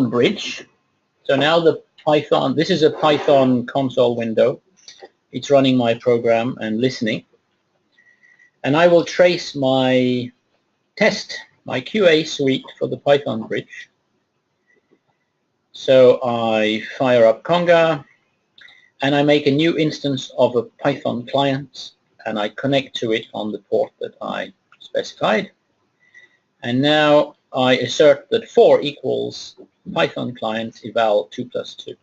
bridge. So now the Python, this is a Python console window. It's running my program and listening. And I will trace my test, my QA suite for the Python bridge. So I fire up Conga and I make a new instance of a Python client and I connect to it on the port that I specified. And now I assert that 4 equals Python client eval 2 plus 2.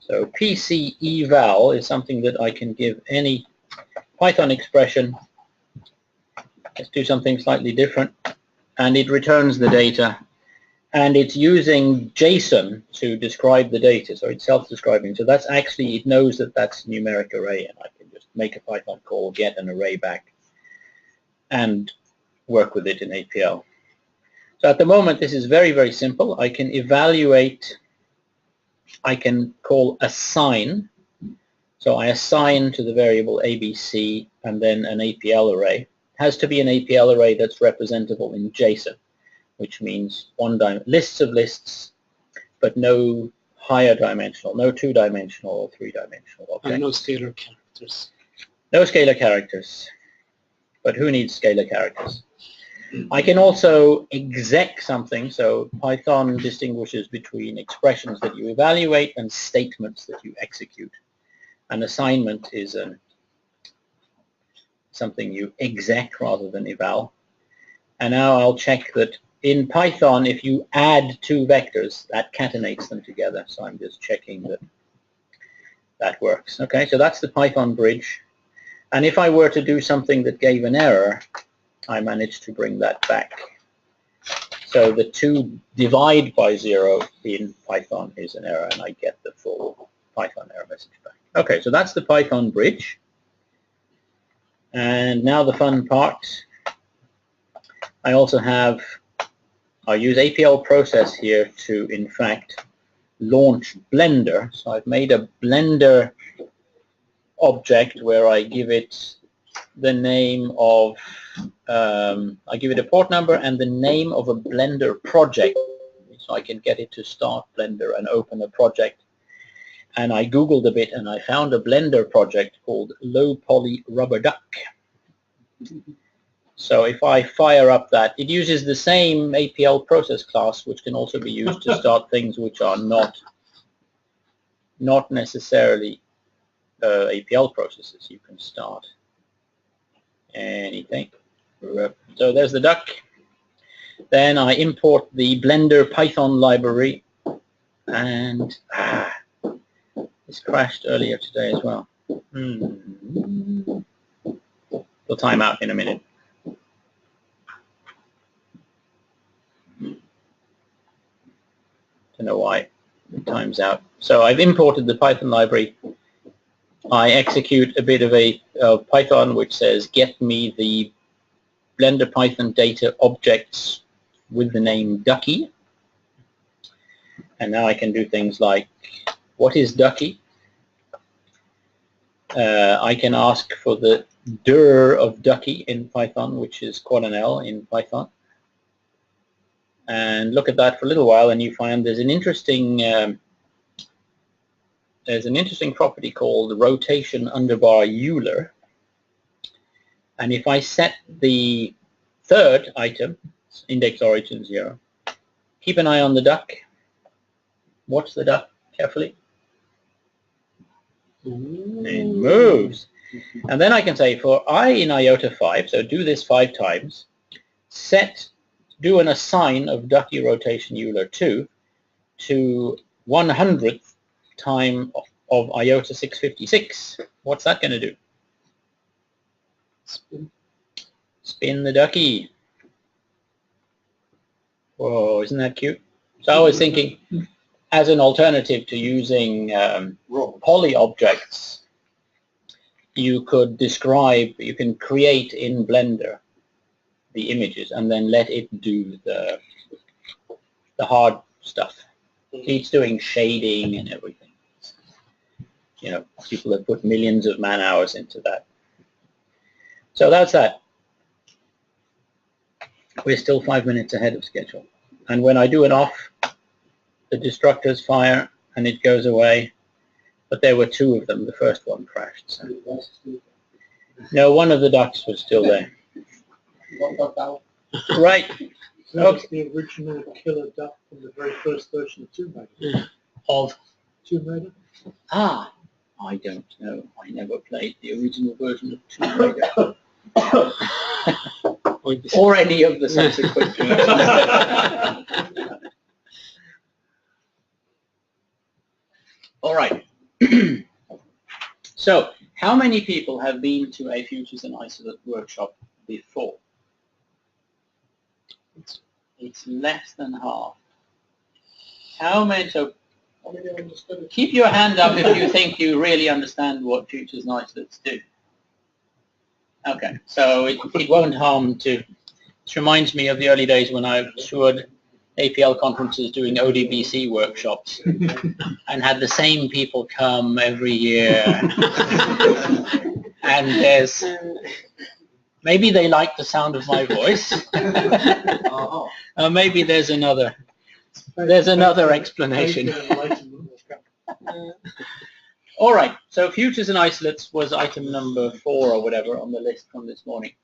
So PC eval is something that I can give any Python expression. Let's do something slightly different. And it returns the data. And it's using JSON to describe the data. So it's self-describing. So that's actually, it knows that that's a numeric array. And I can just make a Python call, get an array back, and work with it in APL. So at the moment, this is very, very simple. I can evaluate, I can call assign. So I assign to the variable ABC and then an APL array. It has to be an APL array that's representable in JSON, which means lists of lists, but no higher dimensional, no 2-dimensional or 3-dimensional objects. And no scalar characters. No scalar characters. But who needs scalar characters? I can also exec something, so Python distinguishes between expressions that you evaluate and statements that you execute. An assignment is something you exec rather than eval. And now I'll check that in Python, if you add 2 vectors, that concatenates them together. So I'm just checking that that works. Okay, so that's the Python bridge. And if I were to do something that gave an error, I managed to bring that back. So the 2 divide by 0 in Python is an error, and I get the full Python error message back. Okay, so that's the Python bridge. And now the fun part. I also have, I use APL process here to, in fact, launch Blender. So I've made a Blender object where I give it the name of, I give it a port number and the name of a Blender project, so I can get it to start Blender and open a project. And I Googled a bit and I found a Blender project called Low Poly Rubber Duck. So if I fire up that, it uses the same APL process class, which can also be used to start things which are not necessarily APL processes. You can start anything. So there's the duck. Then I import the Blender Python library, and this crashed earlier today as well. We'll time out in a minute. Don't know why it times out. So I've imported the Python library. I execute a bit of a Python which says get me the Blender Python data objects with the name Ducky. And now I can do things like, what is Ducky? I can ask for the dir of Ducky in Python, which is quadnl in Python. And look at that for a little while, and you find there's an interesting property called rotation underbar Euler. And if I set the third item, index origin 0, keep an eye on the duck. Watch the duck carefully. It moves. And then I can say for I in iota 5, so do this 5 times, do an assign of ducky rotation Euler 2 to 100th time of iota 656. What's that going to do? Spin the ducky. Whoa, isn't that cute? So I was thinking, as an alternative to using poly objects, you could you can create in Blender the images and then let it do the hard stuff. It's doing shading and everything. You know, people have put millions of man hours into that. So that's that. We're still 5 minutes ahead of schedule. And when I do an off, the destructors fire and it goes away. But there were two of them. The first one crashed. So. No, one of the ducks was still there. One got out. Right. So that was the original killer duck from the very first version of Tomb Raider. Of? Tomb Raider? Ah, I don't know. I never played the original version of Tomb Raider. Or any of the subsequent versions. All right. So, how many people have been to a Futures and Isolate workshop before? It's less than half. How many? So, keep your hand up if you think you really understand what Futures and Isolates do. Okay, so it won't harm to. This reminds me of the early days when I toured APL conferences doing ODBC workshops and had the same people come every year. And there's, maybe they like the sound of my voice. Maybe there's another explanation. All right, so Futures and Isolates was item number 4 or whatever on the list from this morning.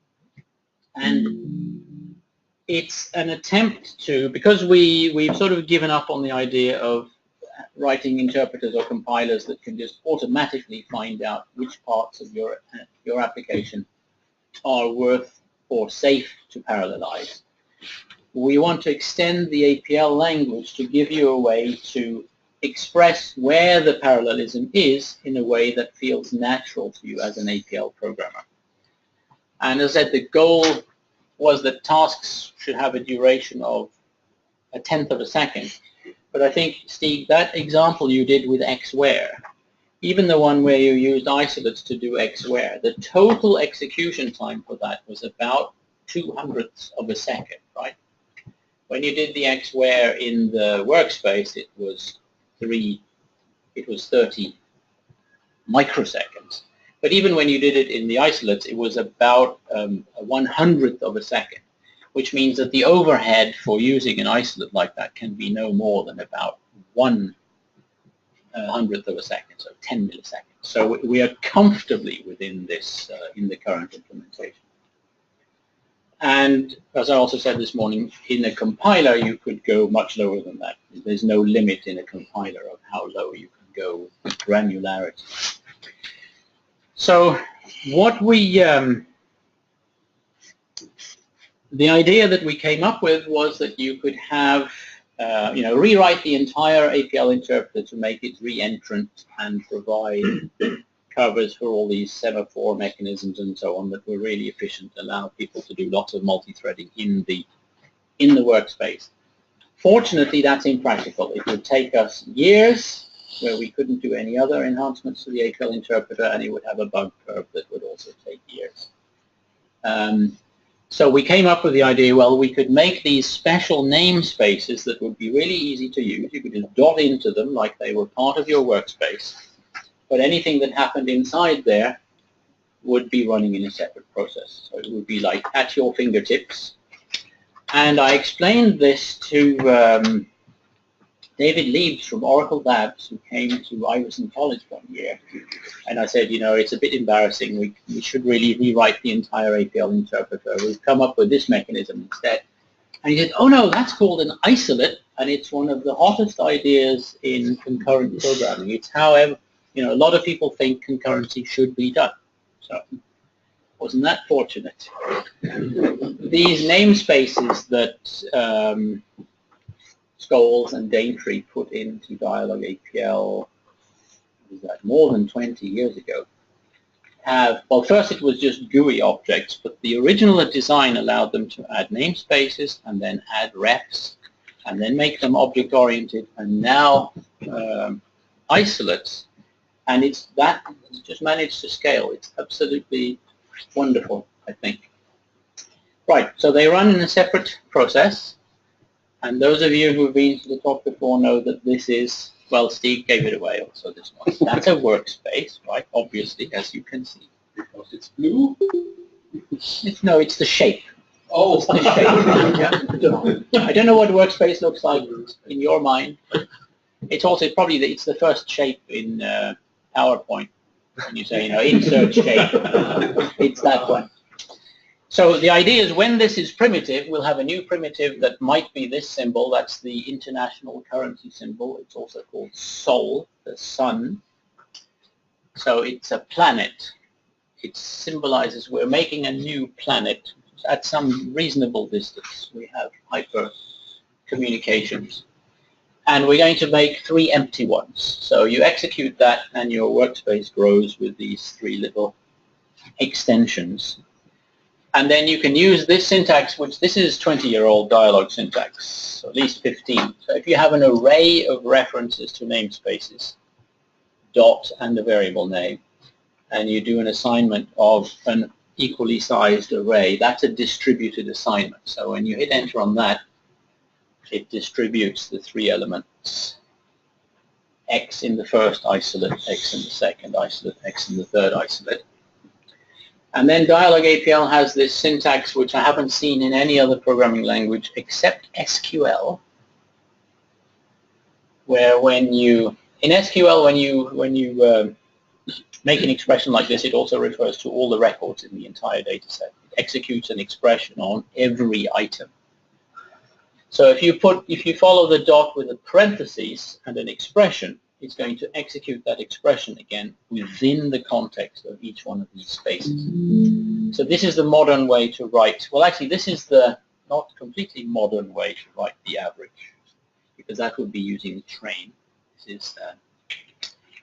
And it's an attempt to, because we've sort of given up on the idea of writing interpreters or compilers that can just automatically find out which parts of your application are worth or safe to parallelize. We want to extend the APL language to give you a way to express where the parallelism is in a way that feels natural to you as an APL programmer. And as I said, the goal was that tasks should have a duration of 1/10 of a second. But I think, Steve, that example you did with xwhere, even the one where you used isolates to do xwhere, the total execution time for that was about 2/100ths of a second, right? When you did the xwhere in the workspace, it was 30 microseconds. But even when you did it in the isolates, it was about a 1/100th of a second, which means that the overhead for using an isolate like that can be no more than about 1/100th of a second, so 10 milliseconds. So we are comfortably within this in the current implementation. And as I also said this morning, in a compiler you could go much lower than that. There's no limit in a compiler of how low you can go with granularity. So what the idea that we came up with was that you could have, rewrite the entire APL interpreter to make it re-entrant and provide covers for all these semaphore mechanisms and so on that were really efficient, allow people to do lots of multi-threading in the workspace. Fortunately, that's impractical. It would take us years where we couldn't do any other enhancements to the APL interpreter, and it would have a bug curve that would also take years. So we came up with the idea, well, we could make these special namespaces that would be really easy to use. You could just dot into them like they were part of your workspace, but anything that happened inside there would be running in a separate process. So it would be like at your fingertips. And I explained this to David Leibs from Oracle Labs, who came to Iverson College one year. And I said, it's a bit embarrassing. We should really rewrite the entire APL interpreter. We've come up with this mechanism instead. And he said, oh no, that's called an isolate, and it's one of the hottest ideas in concurrent programming. It's however, a lot of people think concurrency should be done. So wasn't that fortunate? These namespaces that Scholes and Daintree put into Dyalog APL, was that more than 20 years ago, well, first it was just GUI objects, but the original design allowed them to add namespaces and then add refs and then make them object-oriented, and now isolates, and it's just managed to scale. It's absolutely wonderful, I think. Right, so they run in a separate process. And those of you who have been to the talk before know that this is, well, Steve gave it away also this one. That's a workspace, right? Obviously, as you can see. Because it's blue? No, it's the shape. Oh, it's the shape. Yeah. I don't know what workspace looks like in your mind, but It's also probably it's the first shape in PowerPoint. When you say, you know, insert shape, it's that one. So the idea is when this is primitive, we'll have a new primitive that might be this symbol. That's the international currency symbol. It's also called Sol, the sun. So it's a planet. It symbolizes we're making a new planet at some reasonable distance. We have hyper communications. And we're going to make 3 empty ones. So you execute that and your workspace grows with these 3 little extensions. And then you can use this syntax, which this is 20-year-old Dyalog syntax, so at least 15. So if you have an array of references to namespaces, dot and a variable name, and you do an assignment of an equally sized array, that's a distributed assignment. So when you hit enter on that, it distributes the 3 elements, x in the first isolate, x in the second isolate, x in the third isolate. And then SwedAPL has this syntax which I haven't seen in any other programming language except SQL, where when you, in SQL, when you make an expression like this, it also refers to all the records in the entire data set. It executes an expression on every item. So if you follow the dot with a parentheses and an expression, it's going to execute that expression again within the context of each one of these spaces. So this is the modern way to write. Well, actually, this is the not completely modern way to write the average, because that would be using train.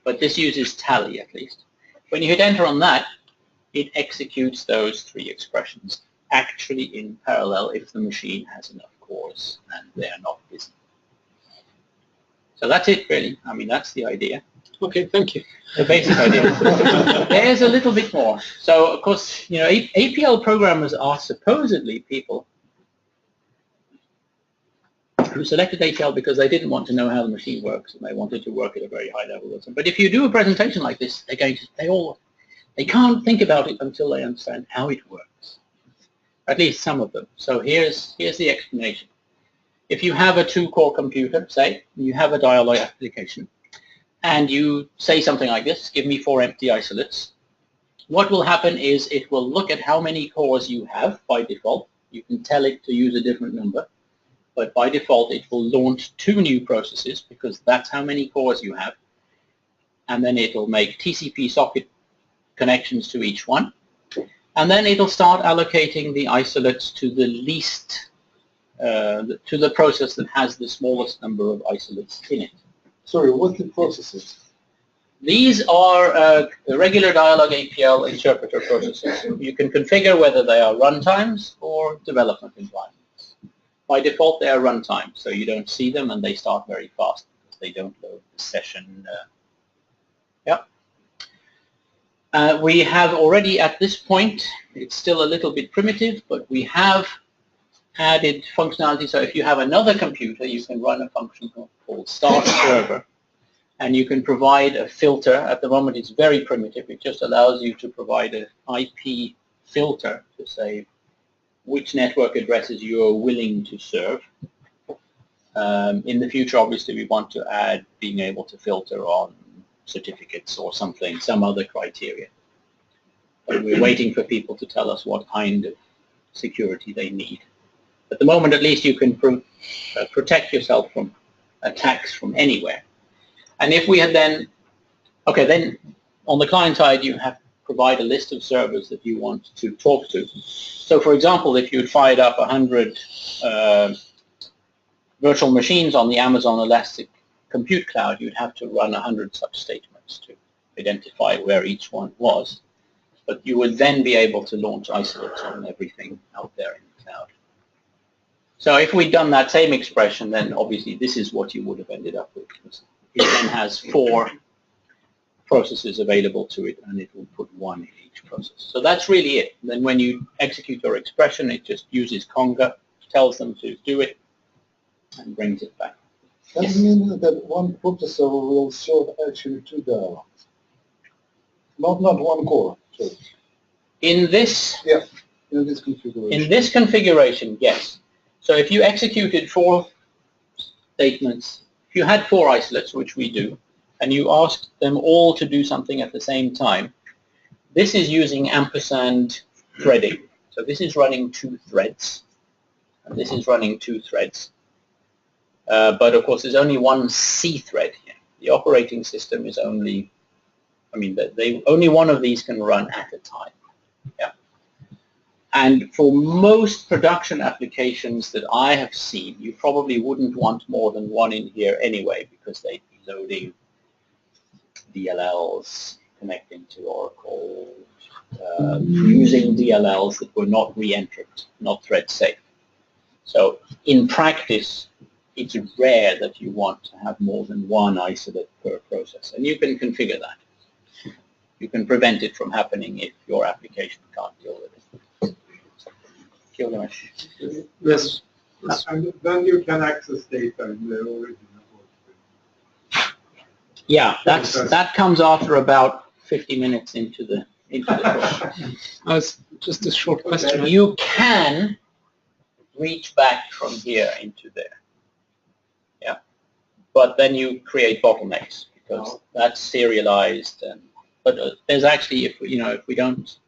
But this uses tally at least. When you hit enter on that, it executes those 3 expressions actually in parallel if the machine has enough cores and they are not busy. So that's it, really. I mean, that's the idea. Okay, thank you. The basic idea. There's a little bit more. So, of course, you know, APL programmers are supposedly people who selected APL because they didn't want to know how the machine works and they wanted to work at a very high level. But if you do a presentation like this, they can't think about it until they understand how it works. At least some of them. So here's the explanation. If you have a 2-core computer, say, you have a Dyalog application, and you say something like this, give me 4 empty isolates, what will happen is it will look at how many cores you have by default. You can tell it to use a different number, but by default it will launch 2 new processes because that's how many cores you have, and then it'll make TCP socket connections to each one, and then it'll start allocating the isolates to the least to the process that has the smallest number of isolates in it. Sorry, what the processes? These are regular Dyalog APL interpreter processes. You can configure whether they are runtimes or development environments. By default, they are runtimes, so you don't see them and they start very fast because they don't load the session. We have already at this point, it's still a little bit primitive, but we have added functionality. So if you have another computer, you can run a function called start server, and you can provide a filter. At the moment, it's very primitive. It just allows you to provide an IP filter to say which network addresses you are willing to serve. In the future, obviously, we want to add being able to filter on certificates or something, some other criteria. But we're waiting for people to tell us what kind of security they need. At the moment, at least, you can protect yourself from attacks from anywhere. And if we had then, okay, then on the client side, you have to provide a list of servers that you want to talk to. So, for example, if you'd fired up 100 virtual machines on the Amazon Elastic Compute Cloud, you'd have to run 100 such statements to identify where each one was. But you would then be able to launch isolates on everything out there in the cloud. So if we'd done that same expression, then obviously this is what you would have ended up with. It then has 4 processes available to it, and it will put 1 in each process. So that's really it. Then when you execute your expression, it just uses Conga, tells them to do it, and brings it back. Does it mean that one processor will serve actually 2 dialogues? Not 1 core. Sorry. In this configuration. In this configuration, yes. So if you executed 4 statements if you had 4 isolates, which we do, and you asked them all to do something at the same time, this is using ampersand threading. So this is running 2 threads, and this is running 2 threads. But of course, there's only one C thread here. The operating system is only, only one of these can run at a time. Yeah. And for most production applications that I have seen, you probably wouldn't want more than one in here anyway, because they'd be loading DLLs, connecting to Oracle, using DLLs that were not re-entrant, not thread safe. So in practice, it's rare that you want to have more than one isolate per process, and you can configure that. You can prevent it from happening if your application can't deal with it. Yes. And then you can access data in the original Workspace. Yeah, that comes after about 50 minutes into the talk. It's just a short question. You can reach back from here into there. Yeah, but then you create bottlenecks because that's serialized. But there's actually, if we don't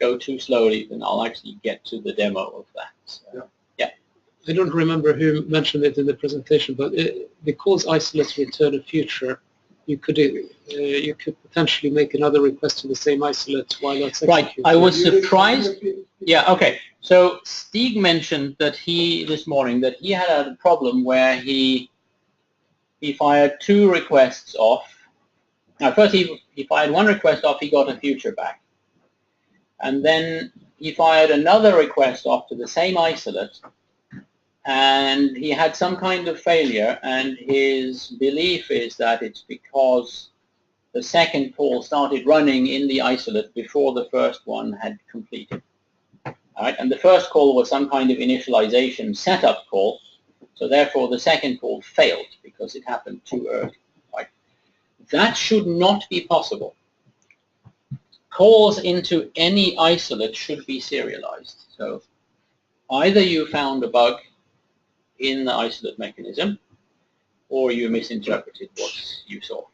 go too slowly, then I'll actually get to the demo of that. So, yeah. I don't remember who mentioned it in the presentation, but because isolates return a future, you could potentially make another request to the same isolate while that's executed. Right. I was surprised. Yeah. Okay. So Stig mentioned that this morning that he had a problem where he fired 2 requests off. Now, first he fired 1 request off. He got a future back, and then he fired another request off to the same isolate, and he had some kind of failure, and his belief is that it's because the second call started running in the isolate before the first one had completed. All right, and the first call was some kind of initialization setup call, so therefore the second call failed because it happened too early. Right? That should not be possible. Calls into any isolate should be serialized. So either you found a bug in the isolate mechanism, or you misinterpreted what you saw.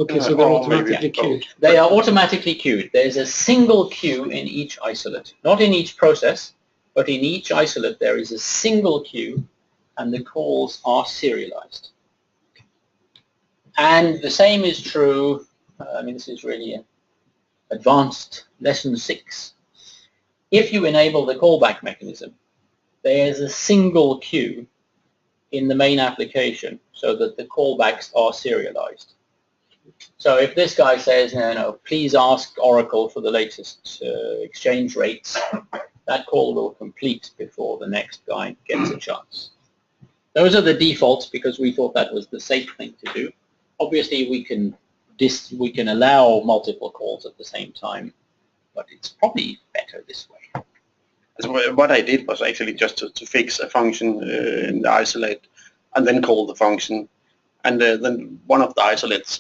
Okay, so they're automatically queued. They are automatically queued. There's a single queue in each isolate, not in each process, but in each isolate there is a single queue, and the calls are serialized. And the same is true, this is really an advanced lesson 6. If you enable the callback mechanism, there's a single queue in the main application so that the callbacks are serialized. So if this guy says, please ask Oracle for the latest exchange rates, that call will complete before the next guy gets a chance. Those are the defaults because we thought that was the safe thing to do. Obviously, we can allow multiple calls at the same time, but it's probably better this way. So what I did was actually just to fix a function in the isolate and then call the function. And then one of the isolates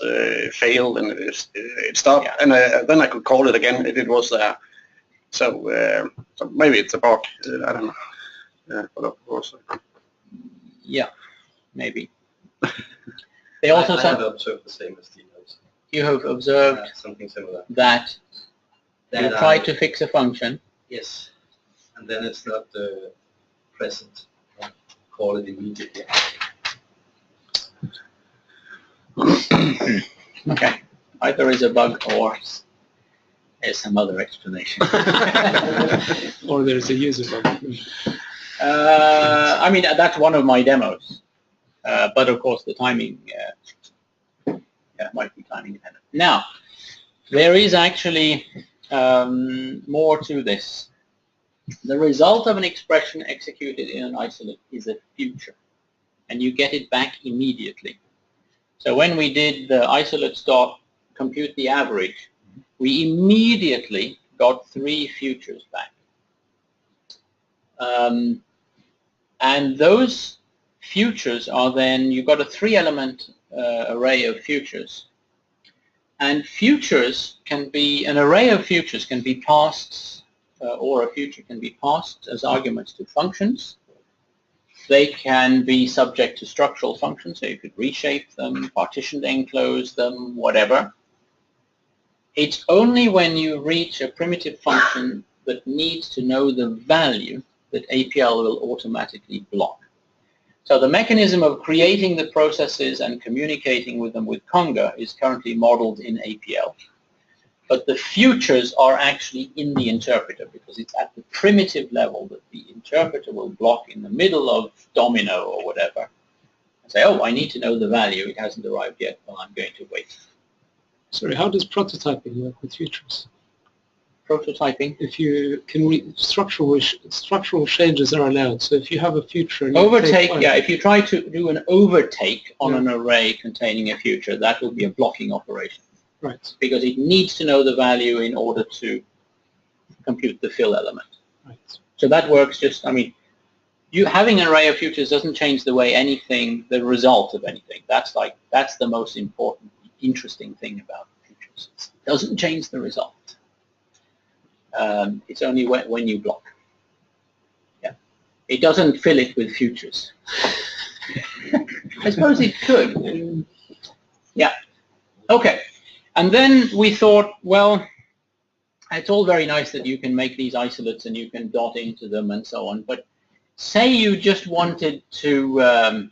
failed and it stopped, yeah. And then I could call it again if it was there. So, so maybe it's a bug, I don't know. Yeah, but of course. Yeah, maybe. They also I have observed the same as Steve. You have observed something similar. That you try to fix a function. Yes, and then it's not present. Call it immediately. Okay, either is a bug or there's some other explanation. Or there's a user bug. That's one of my demos, but of course the timing might be timing dependent. Now, there is actually more to this. The result of an expression executed in an isolate is a future, and you get it back immediately. So when we did the isolate stop, compute the average, we immediately got 3 futures back. And those futures are then, you've got a 3-element array of futures. And futures can be, an array of futures can be passed, or a future can be passed as arguments to functions, They can be subject to structural functions, so you could reshape them, partition them, enclose them, whatever. It's only when you reach a primitive function that needs to know the value that APL will automatically block. So the mechanism of creating the processes and communicating with them with Conga is currently modeled in APL. But the futures are actually in the interpreter, because it's at the primitive level that the interpreter will block in the middle of domino or whatever and say, oh, I need to know the value. It hasn't arrived yet. Well, I'm going to wait. Sorry, how does prototyping work with futures? Prototyping? If you can structural changes are allowed. So if you have a future... And overtake, yeah, if you try to do an overtake on an array containing a future, that will be a blocking operation. Right. Because it needs to know the value in order to compute the fill element. Right. So that works just, I mean, you having an array of futures doesn't change the way anything, the result of anything. That's the most important, interesting thing about futures. It doesn't change the result. It's only when you block. Yeah. It doesn't fill it with futures. I suppose it could. Yeah. Okay. And then we thought, well, it's all very nice that you can make these isolates and you can dot into them and so on, but say you just wanted to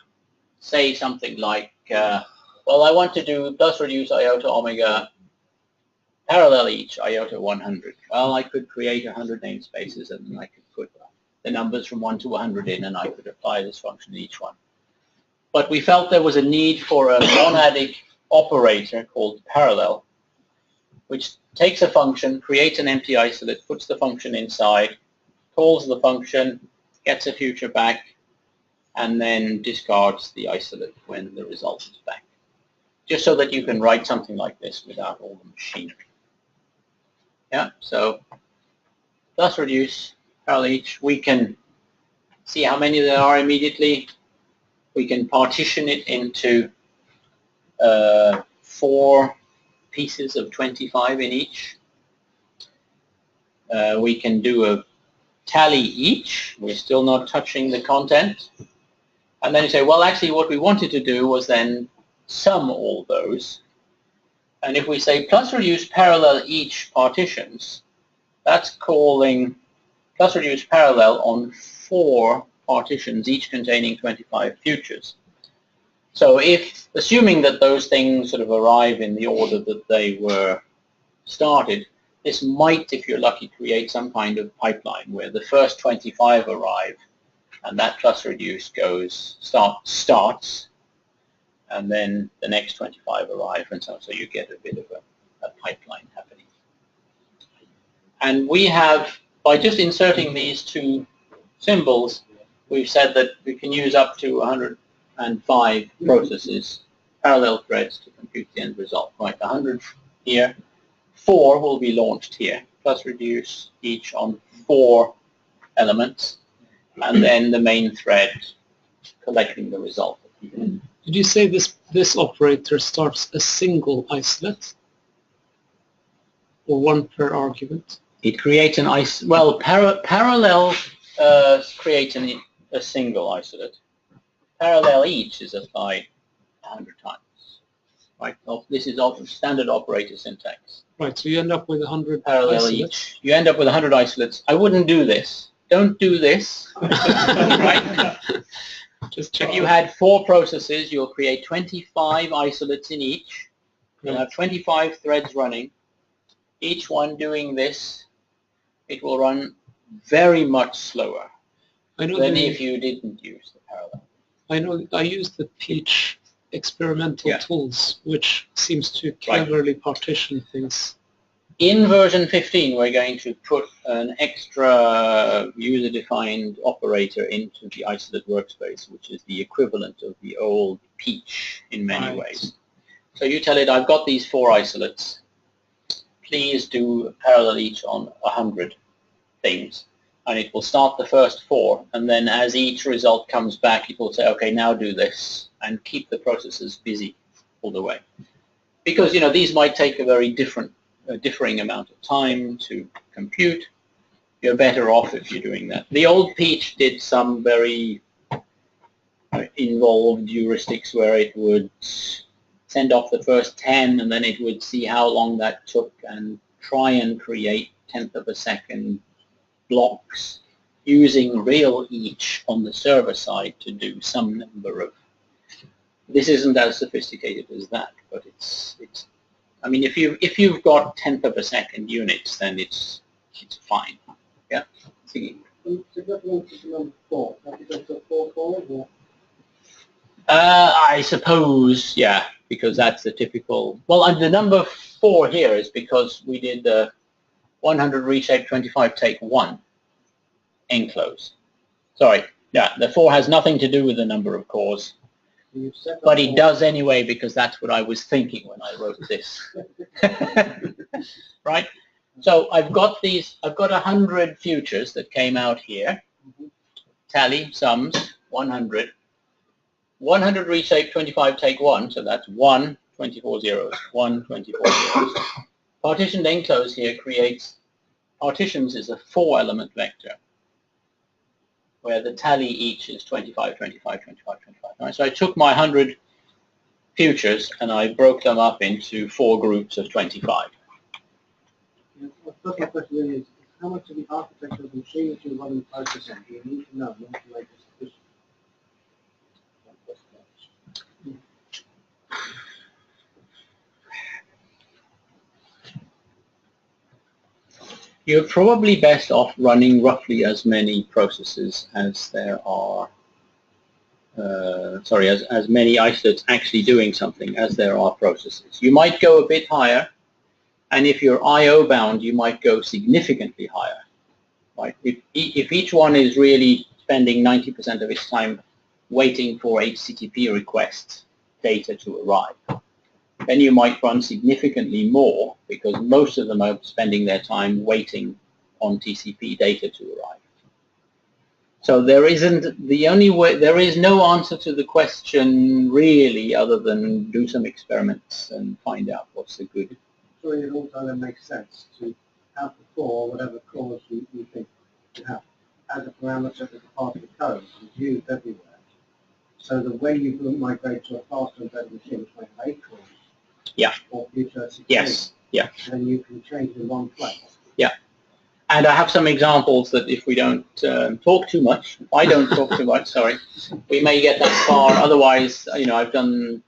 say something like, well, I want to do plus reduce iota omega parallel each iota 100. Well, I could create 100 namespaces and then I could put the numbers from 1 to 100 in and I could apply this function to each one. But we felt there was a need for a monadic operator called parallel, which takes a function, creates an empty isolate, puts the function inside, calls the function, gets a future back, and then discards the isolate when the result is back. Just so that you can write something like this without all the machinery. Yeah, so thus reduce, parallel each. We can see how many there are immediately. We can partition it into 4 pieces of 25 in each. We can do a tally each. We're still not touching the content. And then you say, well, actually what we wanted to do was then sum all those. And if we say plus reduce parallel each partitions, that's calling plus reduce parallel on 4 partitions, each containing 25 futures. So if, assuming that those things sort of arrive in the order that they were started, this might, if you're lucky, create some kind of pipeline where the first 25 arrive and that plus reduce goes, starts, and then the next 25 arrive and so on. So you get a bit of a pipeline happening. And we have, by just inserting these 2 symbols, we've said that we can use up to 105 processes, parallel threads to compute the end result. Right, 100 here, 4 will be launched here, plus reduce each on 4 elements, and then the main thread collecting the result. Did you say this operator starts a single isolate, or 1 per argument? It creates an parallel creates a single isolate. Parallel each is applied 100 times. Right? This is standard operator syntax. Right, so you end up with 100 parallel isolates. each. You end up with 100 isolates. I wouldn't do this. Don't do this. Right? Just check. If you had 4 processes, you'll create 25 isolates in each. You'll have 25 threads running. Each one doing this. It will run very much slower than if you didn't use the parallel. I know I used the Peach experimental tools, which seems to cleverly partition things. In version 15, we're going to put an extra user-defined operator into the isolate workspace, which is the equivalent of the old Peach in many ways. So you tell it, I've got these 4 isolates. Please do parallel each on 100 things. And it will start the first 4, and then as each result comes back, it will say, okay, now do this, and keep the processes busy all the way. Because, you know, these might take a very differing amount of time to compute. You're better off if you're doing that. The old Peach did some very involved heuristics where it would send off the first 10 and then it would see how long that took and try and create tenth of a second blocks using real each on the server side to do some number of. This isn't as sophisticated as that, but it's. I mean, if you've got tenth of a second units, then it's fine. Yeah. See. Number 4. That's a 4 core, or? I suppose, yeah, because that's the typical. Well, and the number 4 here is because we did the 100 reshape 25 take 1 enclose. Sorry, yeah, the 4 has nothing to do with the number of cores, but it does anyway because that's what I was thinking when I wrote this. Right? So I've got 100 futures that came out here. Tally sums 100. 100 reshape 25 take 1, so that's 1 24 zeros, 1 24 zeros. Partitioned enclose here creates partitions is a 4-element vector where the tally each is 25 25 25 25. Right, so I took my 100 futures and I broke them up into 4 groups of 25. The first question is, how much of the architecture of the machine that you're running processing do you need to know in order to make this efficient? You're probably best off running roughly as many processes as there are, as many isolates actually doing something as there are processes. You might go a bit higher, and if you're I/O bound, you might go significantly higher. Right? If each one is really spending 90% of its time waiting for HTTP requests data to arrive, then you might run significantly more because most of them are spending their time waiting on TCP data to arrive. So there is no answer to the question really other than do some experiments and find out what's the good. So it also then makes sense to have the 4, whatever cores you think you have, as a parameter as a part of the code that's used everywhere. So that when you migrate to a faster and better machine, which might have 8 cores, yeah, or future 16, yes, yeah, then you can change in one place. Yeah. And I have some examples that if we don't talk too much, if I don't talk too much, sorry, we may get that far. Otherwise, I've done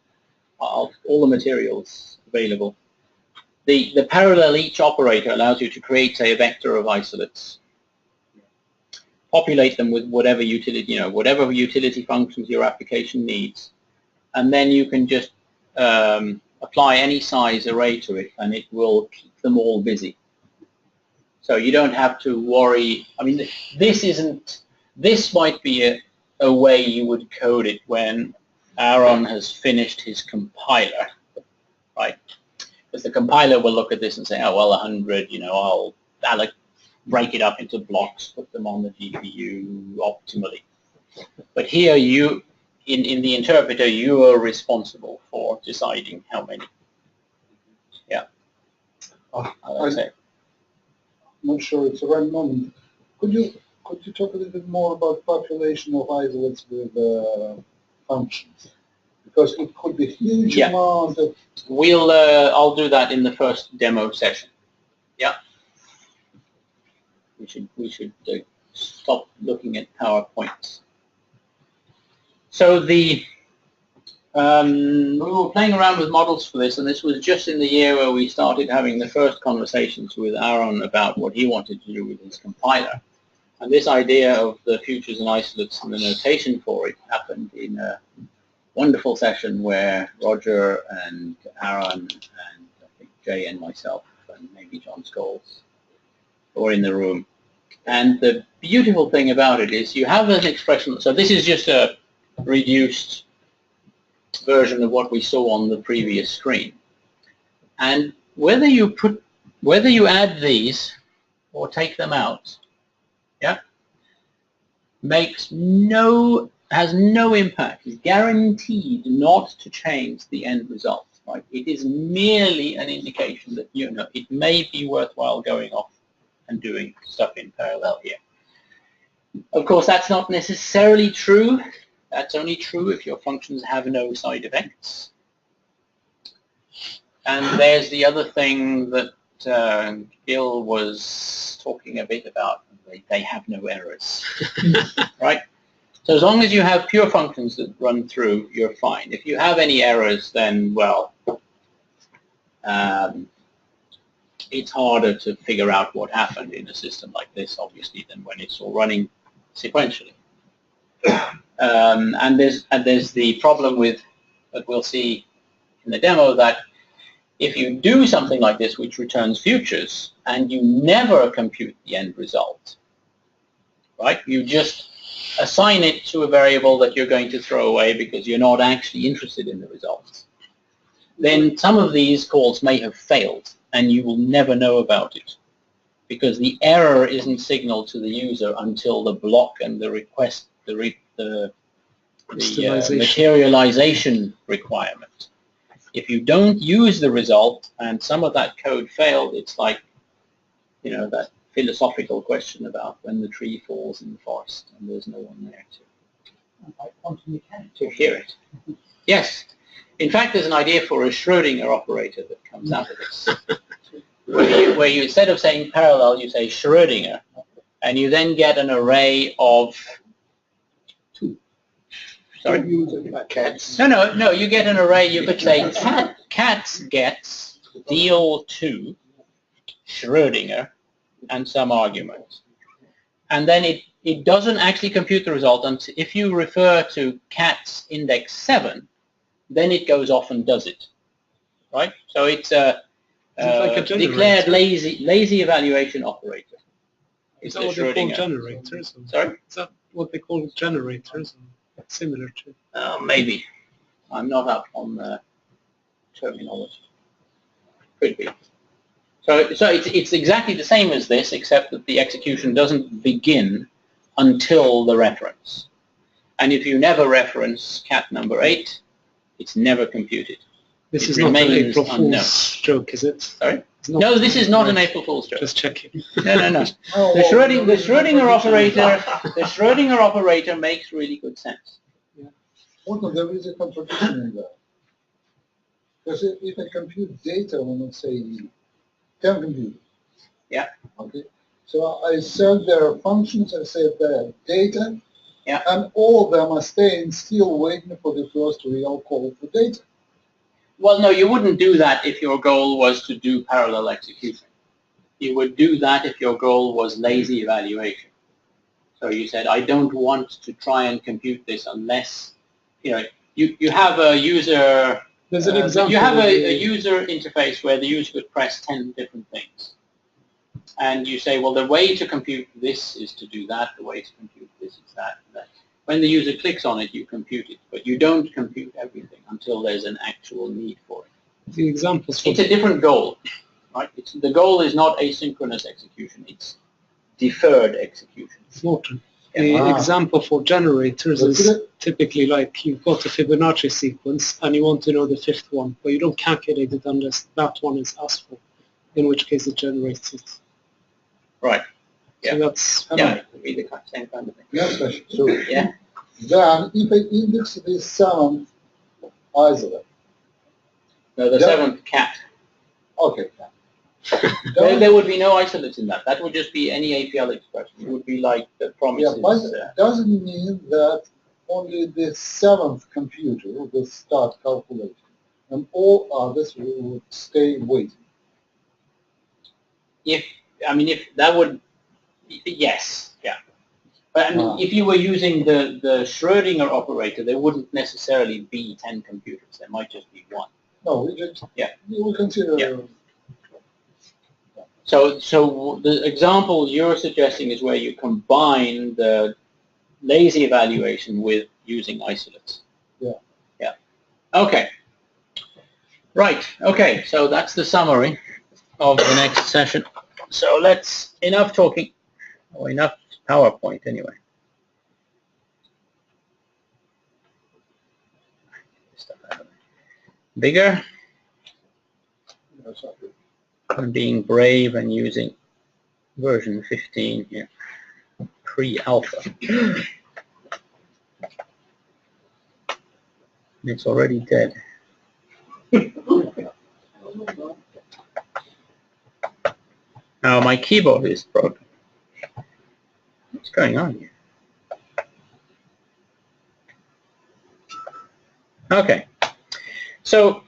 all the materials available. The parallel each operator allows you to create, say, a vector of isolates, populate them with whatever utility functions your application needs, and then you can just apply any size array to it, and it will keep them all busy. So you don't have to worry. I mean, this might be a way you would code it when Aaron has finished his compiler, right? Because the compiler will look at this and say, oh, well, 100, I'll break it up into blocks, put them on the GPU optimally. But here in the interpreter, you are responsible for deciding how many. Yeah. I'm not sure it's the right moment. Could you talk a little bit more about population of isolates with functions? Because it could be a huge amount of. I'll do that in the first demo session. Yeah. We should stop looking at PowerPoints. So we were playing around with models for this, and this was just in the year where we started having the first conversations with Aaron about what he wanted to do with his compiler. And this idea of the futures and isolates and the notation for it happened in a wonderful session where Roger and Aaron and I think Jay and myself and maybe John Scholes were in the room. And the beautiful thing about it is you have an expression. So this is just a reduced version of what we saw on the previous screen. And whether you add these or take them out, yeah, has no impact. It's guaranteed not to change the end result. Right? It is merely an indication that it may be worthwhile going off and doing stuff in parallel here. Of course, that's not necessarily true That's only true if your functions have no side effects. And there's the other thing that Gil was talking a bit about. They have no errors, right? So as long as you have pure functions that run through, you're fine. If you have any errors, then, well, it's harder to figure out what happened in a system like this, obviously, than when it's all running sequentially. And there's the problem with, that we'll see in the demo, that if you do something like this, which returns futures, and you never compute the end result, right? You just assign it to a variable that you're going to throw away because you're not actually interested in the results, then some of these calls may have failed, and you will never know about it, because the error isn't signaled to the user until the block and the request, the materialization requirement. If you don't use the result and some of that code failed, it's like, you know, that philosophical question about when the tree falls in the forest and there's no one there to hear it. Yes. In fact, there's an idea for a Schrödinger operator that comes out of this, where you instead of saying parallel, you say Schrödinger, and you then get an array of sorry? Cats. No, you get an array. You could say cats gets deal to Schrödinger and some argument. And then it doesn't actually compute the result until, if you refer to cats index 7, then it goes off and does it, right? So it's a, like a declared lazy evaluation operator. Is that what they call generators? Sorry? Is that what they call generators? Similar to? Maybe. I'm not up on the terminology. Could be. So it's exactly the same as this, except that the execution doesn't begin until the reference. And if you never reference cat number 8, it's never computed. This is not an April Fool's joke, is it? Sorry? No, this is not an April Fool's joke. Just checking. No. The Schrödinger operator makes really good sense. Morten, there is a contradiction in that. Because if I compute data on, let's say, 10 computers. Yeah. Okay. So I said there are functions, I said there are data. Yeah. And all of them are staying still waiting for the first real call for data. Well, no, you wouldn't do that if your goal was to do parallel execution. You would do that if your goal was lazy evaluation. So you said, I don't want to try and compute this unless, you know, you have a user. There's an example. You have a user interface where the user could press 10 different things. And you say, well, the way to compute this is to do that. The way to compute this is that. When the user clicks on it, you compute it, but you don't compute everything until there's an actual need for it. The examples. It's a different goal, right? The goal is not asynchronous execution; it's deferred execution. Morten, the example for generators is typically like you've got a Fibonacci sequence and you want to know the 5th one, but you don't calculate it unless that one is asked for, in which case it generates it. Right. So that's it would be the same kind of thing. Yes, so yeah. Then if I index the 7th isolate. No, the 7th cat. Okay. There would be no isolates in that. That would just be any APL expression. It would be like the promises. Yeah, but doesn't mean that only the 7th computer will start calculating, and all others will stay waiting. If that would, yes, yeah. But if you were using the Schrödinger operator, there wouldn't necessarily be 10 computers. There might just be 1. No, we will consider. Yeah. So the example you're suggesting is where you combine the lazy evaluation with using isolates. Yeah. Yeah. Okay. Right. Okay. So that's the summary of the next session. So enough talking, or enough PowerPoint anyway. Bigger. I'm being brave and using version 15 here, pre-alpha. It's already dead. Now my keyboard is broken. What's going on here? Okay, so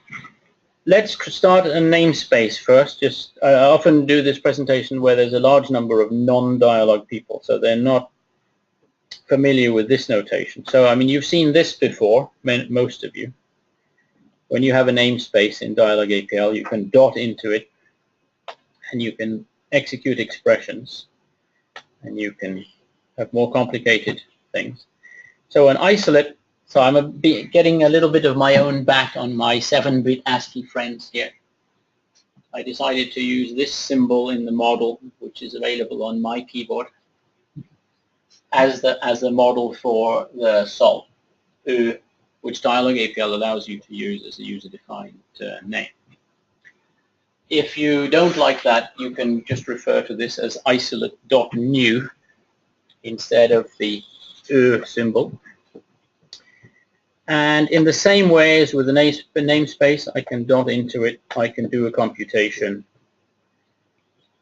let's start a namespace first. I often do this presentation where there's a large number of non-dialogue people, so they're not familiar with this notation. So, I mean, you've seen this before, most of you. When you have a namespace in Dyalog APL, you can dot into it, and you can execute expressions, and you can have more complicated things. So an isolate, so I'm getting a little bit of my own back on my 7-bit ASCII friends here. I decided to use this symbol in the model, which is available on my keyboard, as the model for the sol, which Dyalog APL allows you to use as a user-defined name. If you don't like that, you can just refer to this as isolate.new instead of the symbol. And in the same way as with the namespace, I can dot into it, I can do a computation.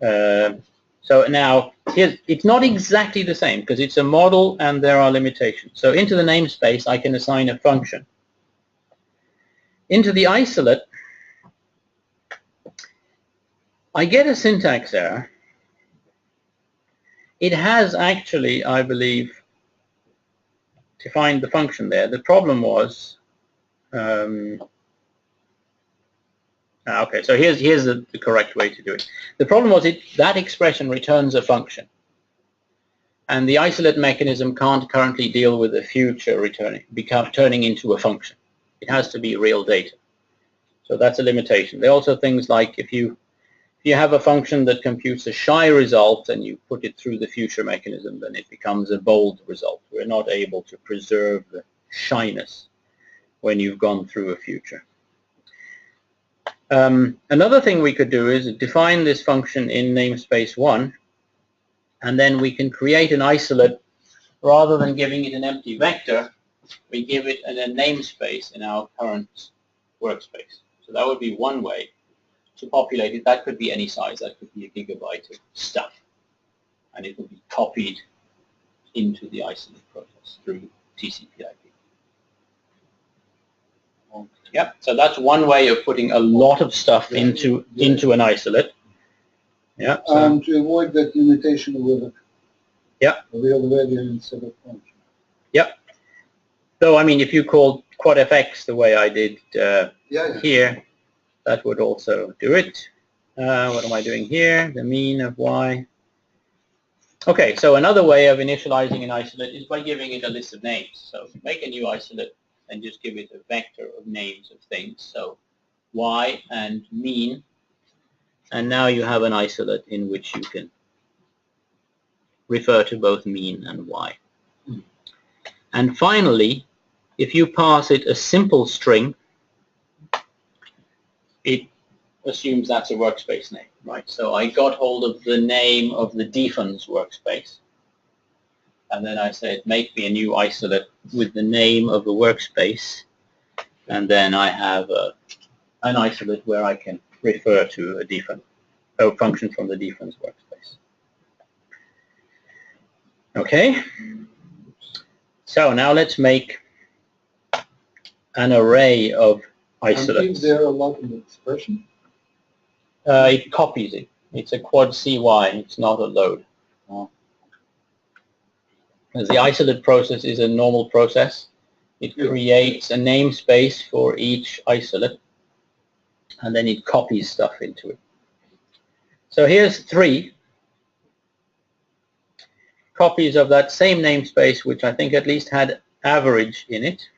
So now, it's not exactly the same because it's a model and there are limitations. So into the namespace, I can assign a function. Into the isolate, I get a syntax error. It has actually, I believe, defined the function there. The problem was, okay, so here's the correct way to do it. The problem was that expression returns a function. And the isolate mechanism can't currently deal with the future turning into a function. It has to be real data. So that's a limitation. There are also things like if you have a function that computes a shy result and you put it through the future mechanism, then it becomes a bold result. We're not able to preserve the shyness when you've gone through a future. Another thing we could do is define this function in namespace 1, and then we can create an isolate. Rather than giving it an empty vector, we give it a namespace in our current workspace. So that would be one way to populate it. That could be any size. That could be a gigabyte of stuff, and it will be copied into the isolate process through TCP/IP. Yep. So that's one way of putting a lot of stuff into an isolate. Yeah. So, to avoid that limitation with a real value instead of function. Yep. So I mean, if you called quadfx the way I did here, that would also do it. What am I doing here? The mean of y. Okay, so another way of initializing an isolate is by giving it a list of names. So make a new isolate and just give it a vector of names of things. So y and mean. And now you have an isolate in which you can refer to both mean and y. And finally, if you pass it a simple string, it assumes that's a workspace name, right? So I got hold of the name of the defense workspace, and then I said, make me a new isolate with the name of the workspace, and then I have an isolate where I can refer to a function from the defense workspace. Okay, so now let's make an array of isolates. And if there are a lot of expression? It copies it. It's a quad CY. It's not a load. As the isolate process is a normal process, it creates a namespace for each isolate, and then it copies stuff into it. So here's 3 copies of that same namespace, which I think at least had average in it.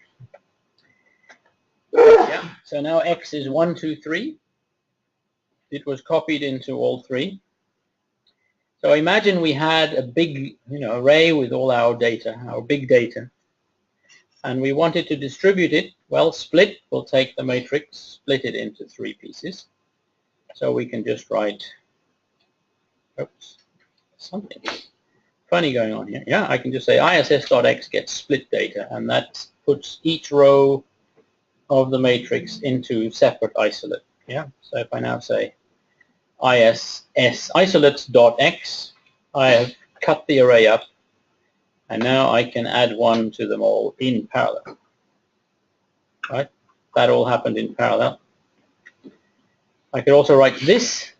Yeah. So now x is 1, 2, 3. It was copied into all 3. So imagine we had a big, array with all our data, our big data, and we wanted to distribute it. Well, split. We'll take the matrix, split it into 3 pieces. So we can just write. Oops, something funny going on here. Yeah, I can just say iss.x gets split data, and that puts each row of the matrix into separate isolate. Yeah. So if I now say ISS isolates.x, I have cut the array up, and now I can add one to them all in parallel. Right? That all happened in parallel. I could also write this.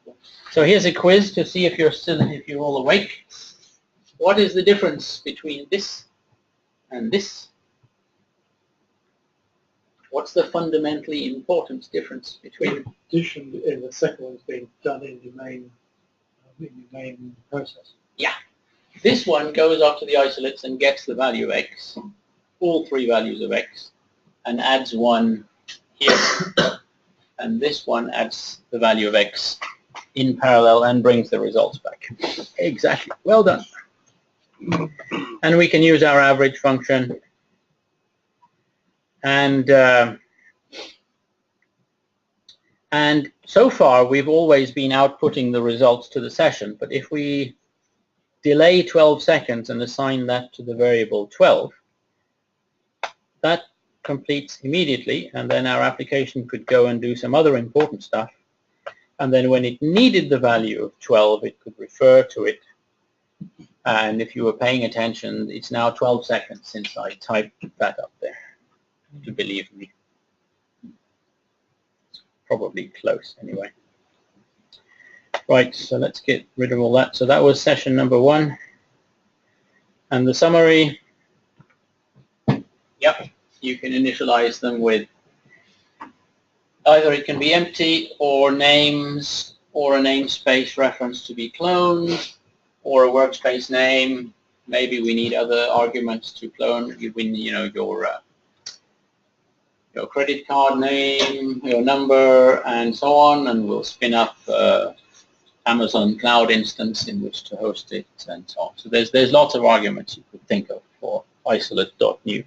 So here's a quiz to see if you're all awake. What is the difference between this and this? What's the fundamentally important difference between? Addition in the second one is being done in the main process. Yeah. This one goes up to the isolates and gets the value of x, all three values of x, and adds one here. And this one adds the value of x in parallel and brings the results back. Exactly. Well done. And we can use our average function. And so far we've always been outputting the results to the session, but if we delay 12 seconds and assign that to the variable 12, that completes immediately, and then our application could go and do some other important stuff, and then when it needed the value of 12 it could refer to it, and if you were paying attention, it's now 12 seconds since I typed that up there. To believe me. Probably close anyway. Right, so let's get rid of all that. So that was session number 1. And the summary, yep, you can initialize them with either it can be empty or names or a namespace reference to be cloned or a workspace name. Maybe we need other arguments to clone, your credit card name, your number, and so on, and we'll spin up Amazon cloud instance in which to host it, and so on. So there's lots of arguments you could think of for isolate.new.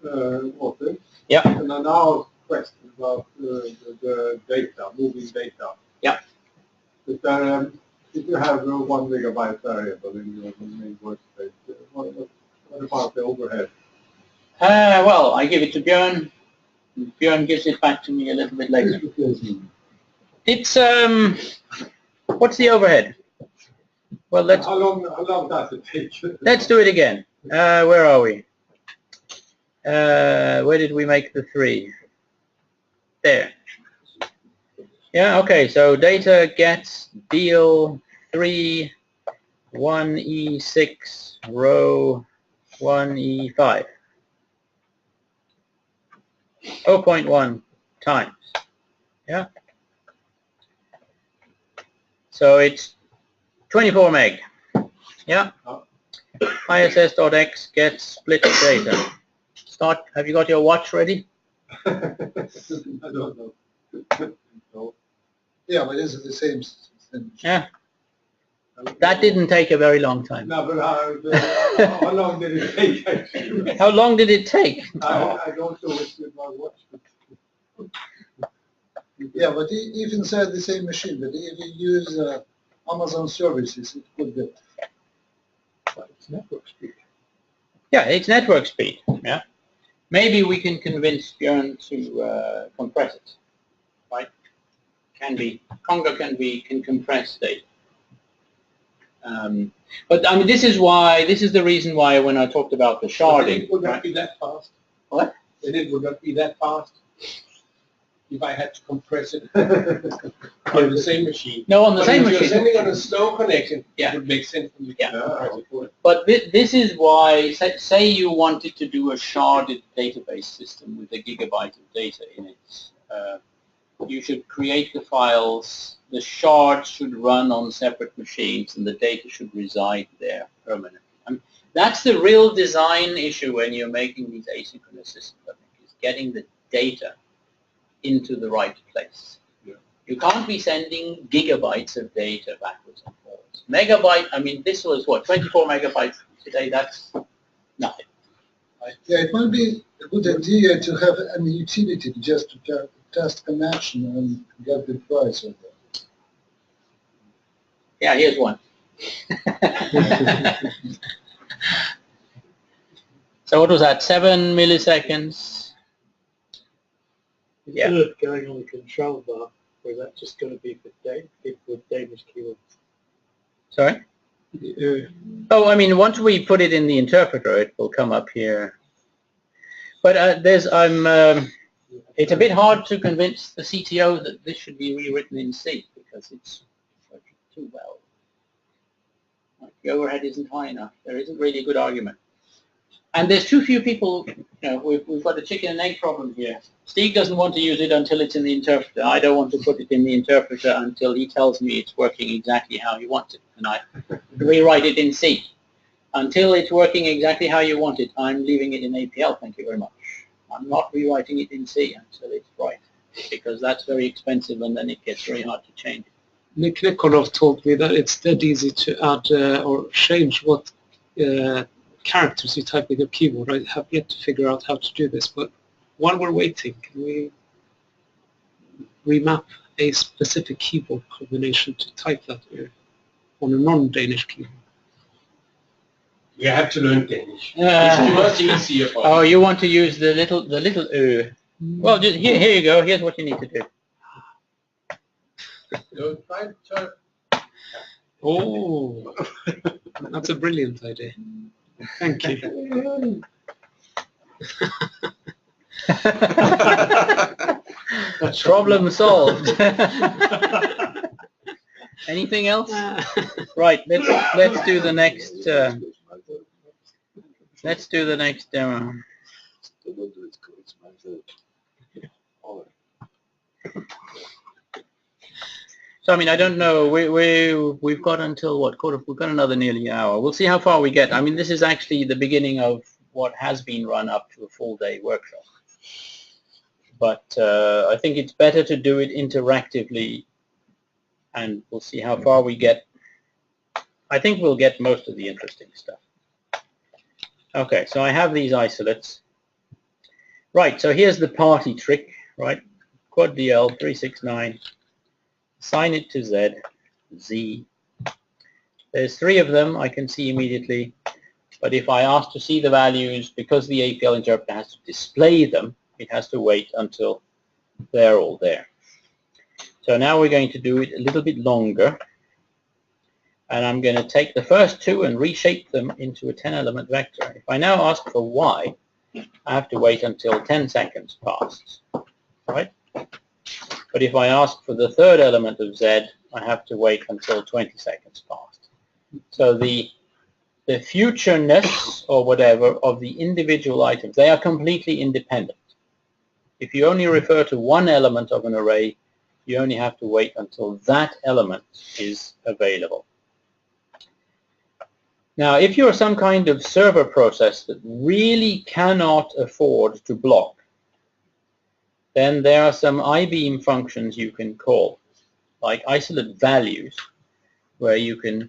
Morten? Yeah. And now a question about the data, moving data. Yeah. If you have 1 megabyte variable in your main workspace, what about the overhead? Well, I give it to Björn. Björn gives it back to me a little bit later. It's what's the overhead? Well, How long does it take? Let's do it again. Where are we? Where did we make the 3? There. Yeah. Okay. So data gets deal 3 1E6 row 1E5. 0.1 times. Yeah. So it's 24 meg. Yeah. ISS.x gets split data. Start. Have you got your watch ready? I don't know. No. Yeah, but is it the same? Yeah. That didn't take a very long time. No, but how long did it take actually? How long did it take? I don't know what's with my watch. Yeah, but if inside the same machine, but if you use Amazon services, it could be. But it's network speed. Yeah, it's network speed. Yeah. Maybe we can convince Björn to compress it. Right? Conga can compress data. But I mean, this is the reason why when I talked about the sharding. It would not be that fast. What? And it would not be that fast if I had to compress it on the same machine. No, on the same machine. If you're sending on a slow connection, yeah, it would make sense for you to compress it. But this is why, say you wanted to do a sharded database system with a gigabyte of data in it. You should create the files, the shards should run on separate machines, and the data should reside there permanently. I mean, that's the real design issue when you're making these asynchronous systems, I think, is getting the data into the right place. Yeah. You can't be sending gigabytes of data backwards and forwards. Megabyte, I mean, this was what, 24 megabytes today, that's nothing. Right? Yeah, it might be a good idea to have an utility just to test connection and get the price of that. Yeah, here's one. So what was that, 7 milliseconds? Yeah. Is it going on the control bar, or is that just going to be for people with Danish keywords? Sorry? Oh, I mean, once we put it in the interpreter, it will come up here. But it's a bit hard to convince the CTO that this should be rewritten in C because it's working too well. Like, the overhead isn't high enough. There isn't really a good argument. And there's too few people, you know, we've got a chicken and egg problem here. Steve doesn't want to use it until it's in the interpreter. I don't want to put it in the interpreter until he tells me it's working exactly how he wants it. And I rewrite it in C. Until it's working exactly how you want it, I'm leaving it in APL, thank you very much. I'm not rewriting it in C until it's right, because that's very expensive and then it gets very hard to change. Nick Nikonov told me that it's dead easy to add or change what characters you type with your keyboard. I have yet to figure out how to do this, but while we're waiting, can we remap a specific keyboard combination to type that on a non-Danish keyboard? You have to learn Danish. It's much easier for Oh, you want to use the little Well, just here you go. Here's what you need to do. you. Try to Oh, that's a brilliant idea. Thank you. Problem solved. Anything else? Right. Let's do the next. Let's do the next demo. So I mean, I don't know. We've got until what? We've got another nearly hour. We'll see how far we get. I mean, this is actually the beginning of what has been run up to a full-day workshop. But I think it's better to do it interactively, and we'll see how far we get. I think we'll get most of the interesting stuff. Okay, so I have these isolates. Right, so here's the party trick, right? Quad DL 369. Assign it to Z. There's 3 of them I can see immediately, but if I ask to see the values, because the APL interpreter has to display them, it has to wait until they're all there. So now we're going to do it a little bit longer, and I'm going to take the first 2 and reshape them into a 10-element vector. If I now ask for Y, I have to wait until 10 seconds pass, right? But if I ask for the 3rd element of Z, I have to wait until 20 seconds passed. So the futureness or whatever of the individual items, they are completely independent. If you only refer to one element of an array, you only have to wait until that element is available. Now, if you're some kind of server process that really cannot afford to block, then there are some IBeam functions you can call, like isolate values, where you can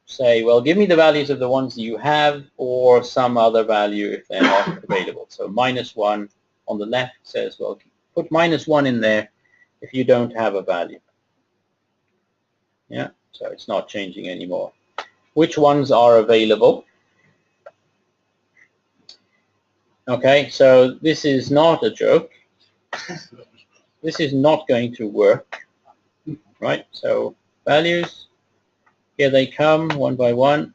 say, well, give me the values of the ones you have or some other value if they're not available. So -1 on the left says, well, put -1 in there if you don't have a value. Yeah, so it's not changing anymore. Which ones are available? Okay, so this is not a joke. This is not going to work, right? So values, here they come one by one,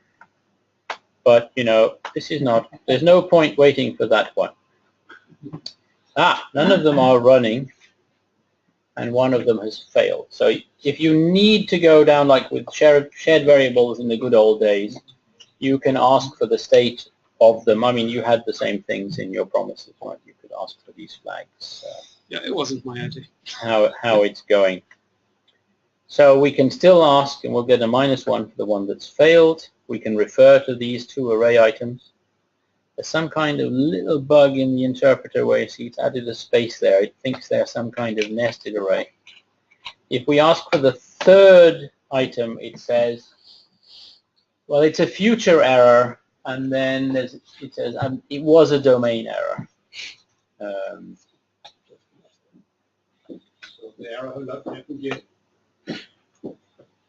but you know, this is not, there's no point waiting for that one. None of them are running, and one of them has failed. So if you need to go down like with shared variables in the good old days, you can ask for the state of them. I mean, you had the same things in your promises, right? You could ask for these flags. Yeah, it wasn't my idea. How it's going. So we can still ask, and we'll get a -1 for the one that's failed. We can refer to these 2 array items. There's some kind of little bug in the interpreter where you see it's added a space there. It thinks they're some kind of nested array. If we ask for the 3rd item, it says, well, it's a future error, and then it says it was a domain error. So the error has not happened yet.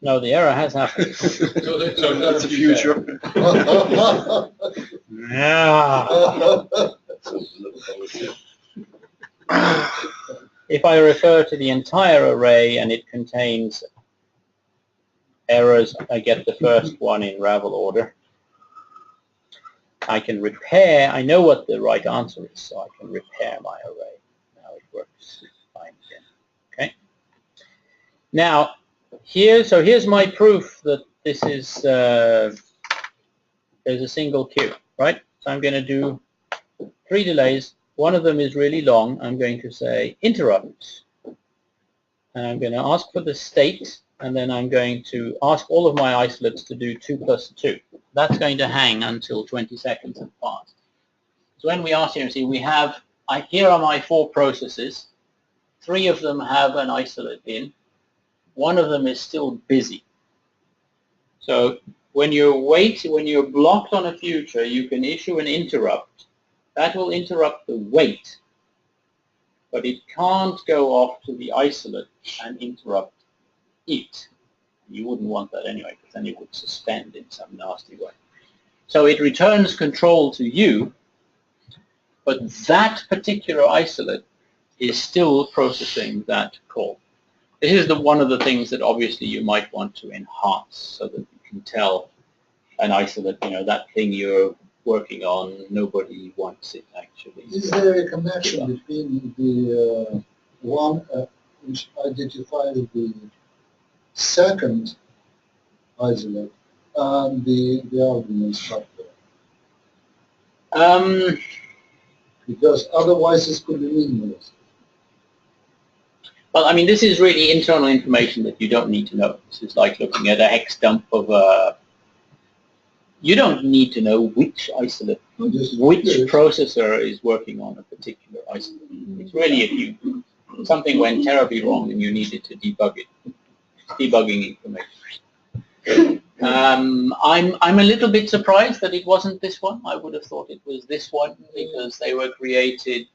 No, the error has happened. So that's a future. Yeah. If I refer to the entire array and it contains errors, I get the first one in Ravel order. I can repair, I know what the right answer is, so I can repair my array. Now it works fine again. Okay. Now, here's my proof that this is, there's a single queue, right? So I'm going to do 3 delays. One of them is really long. I'm going to say interrupt. And I'm going to ask for the state, and then I'm going to ask all of my isolates to do 2 + 2. That's going to hang until 20 seconds have passed. So when we ask here, see, we have, here are my 4 processes. 3 of them have an isolate in. 1 of them is still busy. So when you're blocked on a future, you can issue an interrupt. That will interrupt the wait, but it can't go off to the isolate and interrupt it. You wouldn't want that anyway, because then it would suspend in some nasty way. So it returns control to you, but that particular isolate is still processing that call. This is one of the things that obviously you might want to enhance so that you can tell an isolate, that thing you're working on, nobody wants it actually. Is there a connection between the one which identifies the second isolate and the argument structure? Because otherwise this could be meaningless. Well, I mean, this is really internal information that you don't need to know. This is like looking at a hex dump of a... You don't need to know which isolate, which processor is working on a particular isolate. It's really if something went terribly wrong and you needed to debug it. It's debugging information. I'm a little bit surprised that it wasn't this one. I would have thought it was this one because they were created.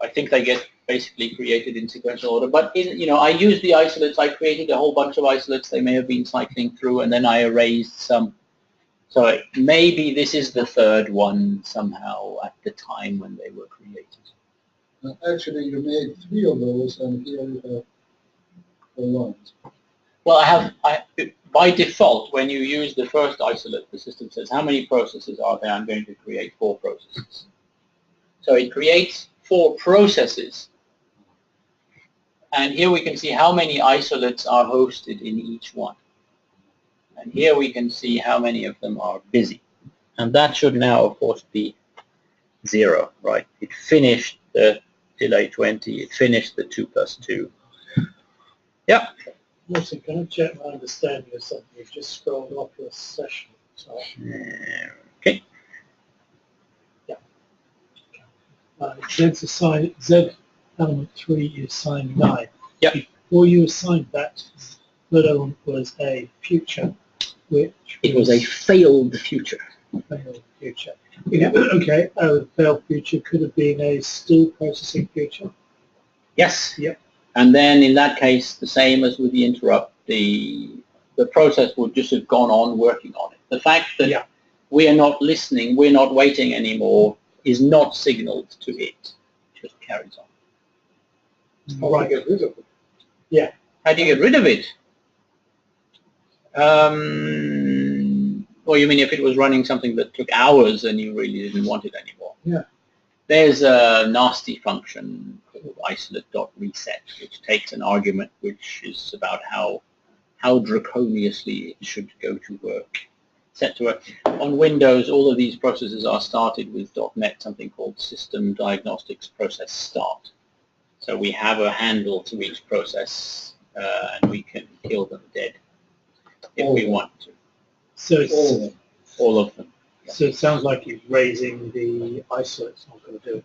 I think they get basically created in sequential order. But I used the isolates. I created a whole bunch of isolates. They may have been cycling through, and then I erased some. So maybe this is the third one somehow at the time when they were created. Actually, you made 3 of those, and here you have 4 lines. Well, by default, when you use the first isolate, the system says, how many processes are there? I'm going to create 4 processes. So it creates 4 processes. And here we can see how many isolates are hosted in each one. And here we can see how many of them are busy. And that should now, of course, be 0, right? It finished the delay 20. It finished the 2 + 2. Yeah. Morten, can I check my understanding of something? You've just scrolled off your session. So. Okay. Z element 3 is signed 9. Yep. Before you assigned that, that element was a future, which it was a failed future. Failed future. Yeah. Okay. A failed future could have been a still processing future. Yes. Yep. And then in that case, the same as with the interrupt, the process would just have gone on working on it. The fact that we are not listening, we're not waiting anymore, is not signaled to it. It just carries on. How do you get rid of it? Yeah. How do you get rid of it? Well, you mean if it was running something that took hours and you really didn't want it anymore? Yeah. There's a nasty function called isolate.reset, which takes an argument which is about how draconiously it should go to work. Set to work. On Windows, all of these processes are started with .NET, something called System Diagnostics Process Start. So we have a handle to each process, and we can kill them dead if we want to. So it's all of them. Yeah. So it sounds like you're raising the isolate's not going to do it.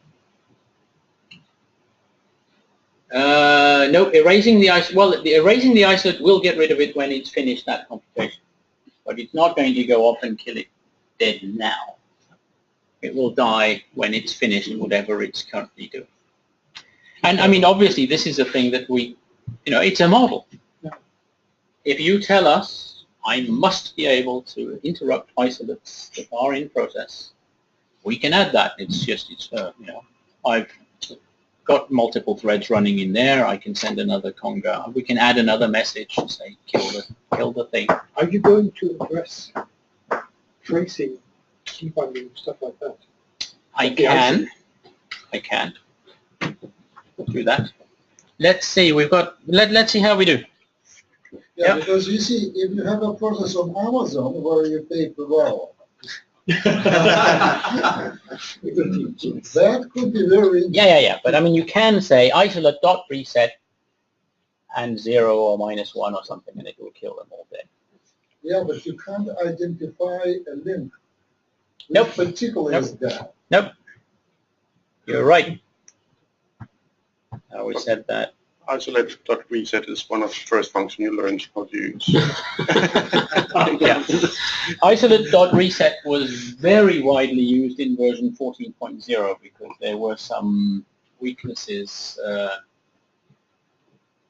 No, erasing the isolate. Well, erasing the isolate will get rid of it when it's finished that computation. But it's not going to go off and kill it dead now. It will die when it's finished whatever it's currently doing. And I mean, obviously, this is a thing that it's a model. Yeah. If you tell us, I must be able to interrupt isolates that are in process we can add that. It's just, you know, I've got multiple threads running in there. I can send another conga. We can add another message and say, kill the thing. Are you going to address tracing, key binding, stuff like that? I can do that. Let's see. Let's see how we do. Yeah, Yep. because you see, if you have a process on Amazon where you pay per hour, that could be very Yeah. But I mean, you can say isolate.reset and 0 or -1 or something, and it will kill them all dead. Yeah, but you can't identify a link. Nope. Which particularly is that. Nope. You're right. We said that. Isolate.reset is one of the first functions you learned how to use. Yeah. Isolate.reset was very widely used in version 14.0 because there were some weaknesses.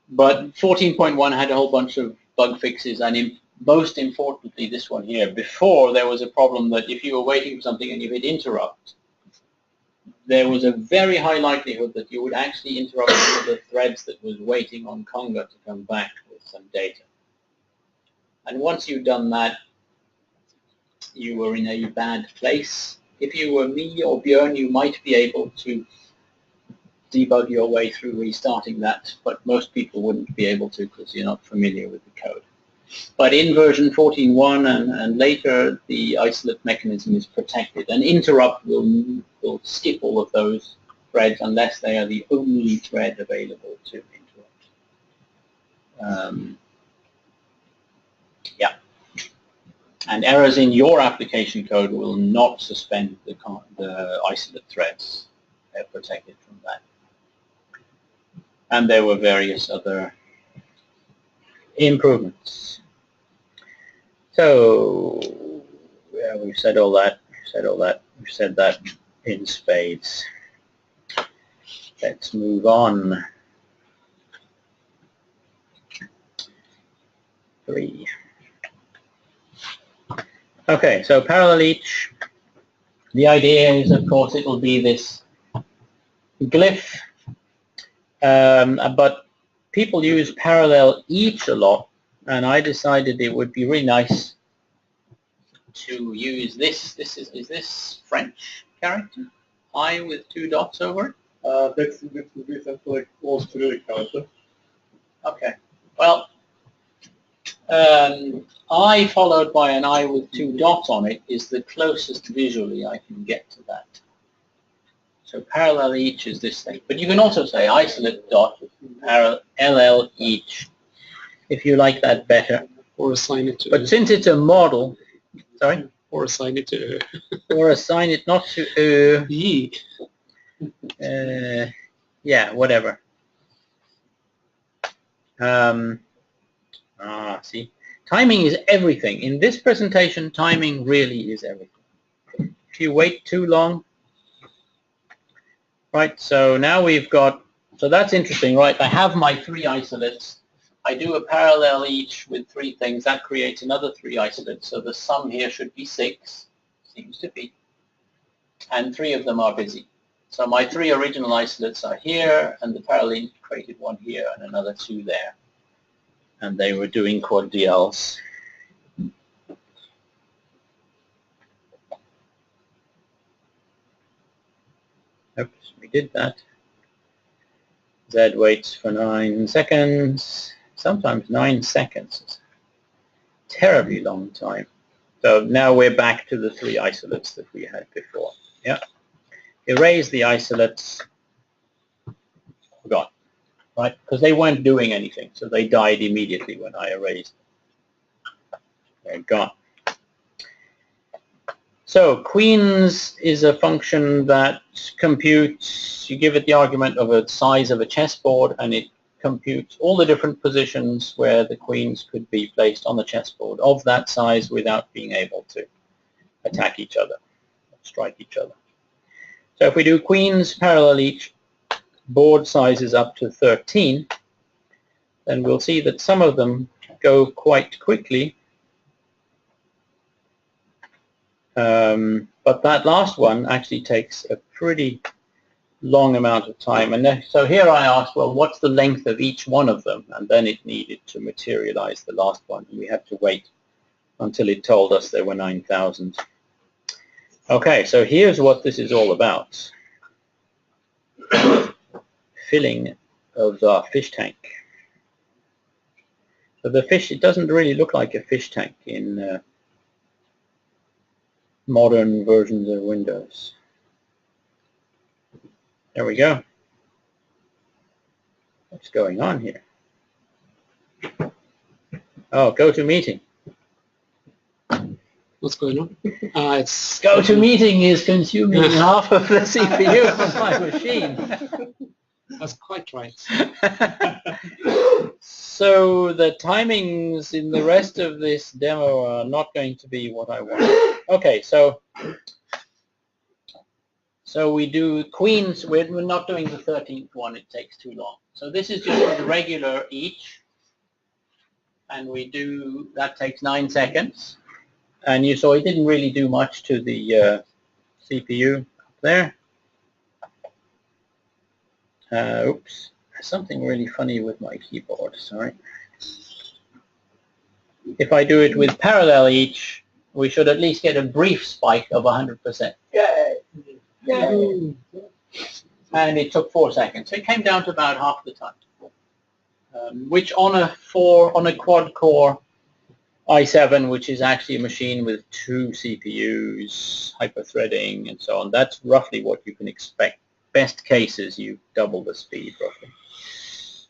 But 14.1 had a whole bunch of bug fixes, and most importantly, this one here. Before, there was a problem that if you were waiting for something and you hit interrupt, there was a very high likelihood that you would actually interrupt one of the threads that was waiting on Conga to come back with some data. And once you've done that, you were in a bad place. If you were me or Björn, you might be able to debug your way through restarting that, but most people wouldn't be able to because you're not familiar with the code. But in version 14.1 and later, the isolate mechanism is protected. An interrupt will skip all of those threads unless they are the only thread available to interrupt. Yeah. And errors in your application code will not suspend the isolate threads. They're protected from that. And there were various other improvements. So, yeah, we've said all that. We've said that in spades. Let's move on. 3. Okay, so parallel each. The idea is, of course, it will be this glyph, but people use parallel each a lot. And I decided it would be really nice to use this. Is this French character? I with 2 dots over it? That's like all Cyrillic character. Okay. Well, I followed by an I with 2 dots on it is the closest visually I can get to that. So parallel each is this thing. But you can also say isolate dot parallel each, if you like that better. Or assign it to... But since it's a model, sorry? Or assign it to... Or assign it not to... yeah, whatever. See? Timing is everything. In this presentation, timing really is everything. If you wait too long... Right, so now we've got... So that's interesting, right? I have my 3 isolates. I do a parallel each with 3 things. That creates another 3 isolates. So the sum here should be 6, seems to be. And 3 of them are busy. So my 3 original isolates are here, and the parallel created 1 here and another 2 there. And they were doing quad DLs. Oops, we did that. Z waits for 9 seconds. Sometimes 9 seconds is a terribly long time. So now we're back to the 3 isolates that we had before. Yeah. Erase the isolates. Gone. Right? Because they weren't doing anything, so they died immediately when I erased them. They're gone. So queens is a function that computes, you give it the argument of a size of a chessboard, and it computes all the different positions where the queens could be placed on the chessboard of that size without being able to attack each other, strike each other. So if we do queens parallel each, board sizes up to 13, then we'll see that some of them go quite quickly. But that last one actually takes a pretty long amount of time. And then, so here I asked, well, what's the length of each one of them? And then it needed to materialize the last one. And we had to wait until it told us there were 9,000. Okay, so here's what this is all about. Filling of the fish tank. So the fish, it doesn't really look like a fish tank in modern versions of Windows. There we go. What's going on here? Oh, go to meeting. What's going on? It's Go to meeting is consuming half of the CPU of my machine. That's quite right. So the timings in the rest of this demo are not going to be what I want. Okay, so we do Queens. We're not doing the 13th one. It takes too long. So this is just the regular each, and we do that takes 9 seconds. And you saw it didn't really do much to the CPU up there. Oops, there's something really funny with my keyboard, sorry. If I do it with parallel each, we should at least get a brief spike of 100%. Yay! Yay! And it took 4 seconds. So it came down to about half the time, which on a quad-core i7, which is actually a machine with 2 CPUs, hyper-threading, and so on, that's roughly what you can expect. Best cases, you double the speed roughly,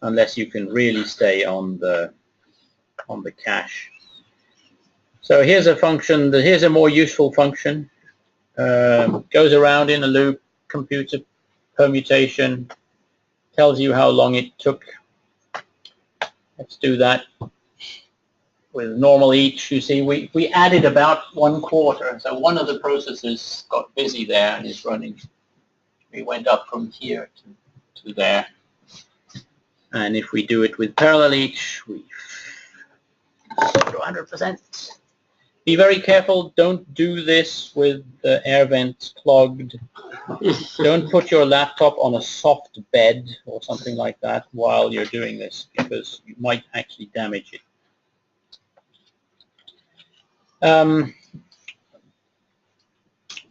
unless you can really stay on the cache. So here's a function. Here's a more useful function. Goes around in a loop, computes a permutation, tells you how long it took. Let's do that with normal each. You see, we added about 1/4. So one of the processes got busy there and is running. We went up from here to there. And if we do it with parallel each, we do 100%. Be very careful. Don't do this with the air vents clogged. Don't put your laptop on a soft bed or something like that while you're doing this, because you might actually damage it.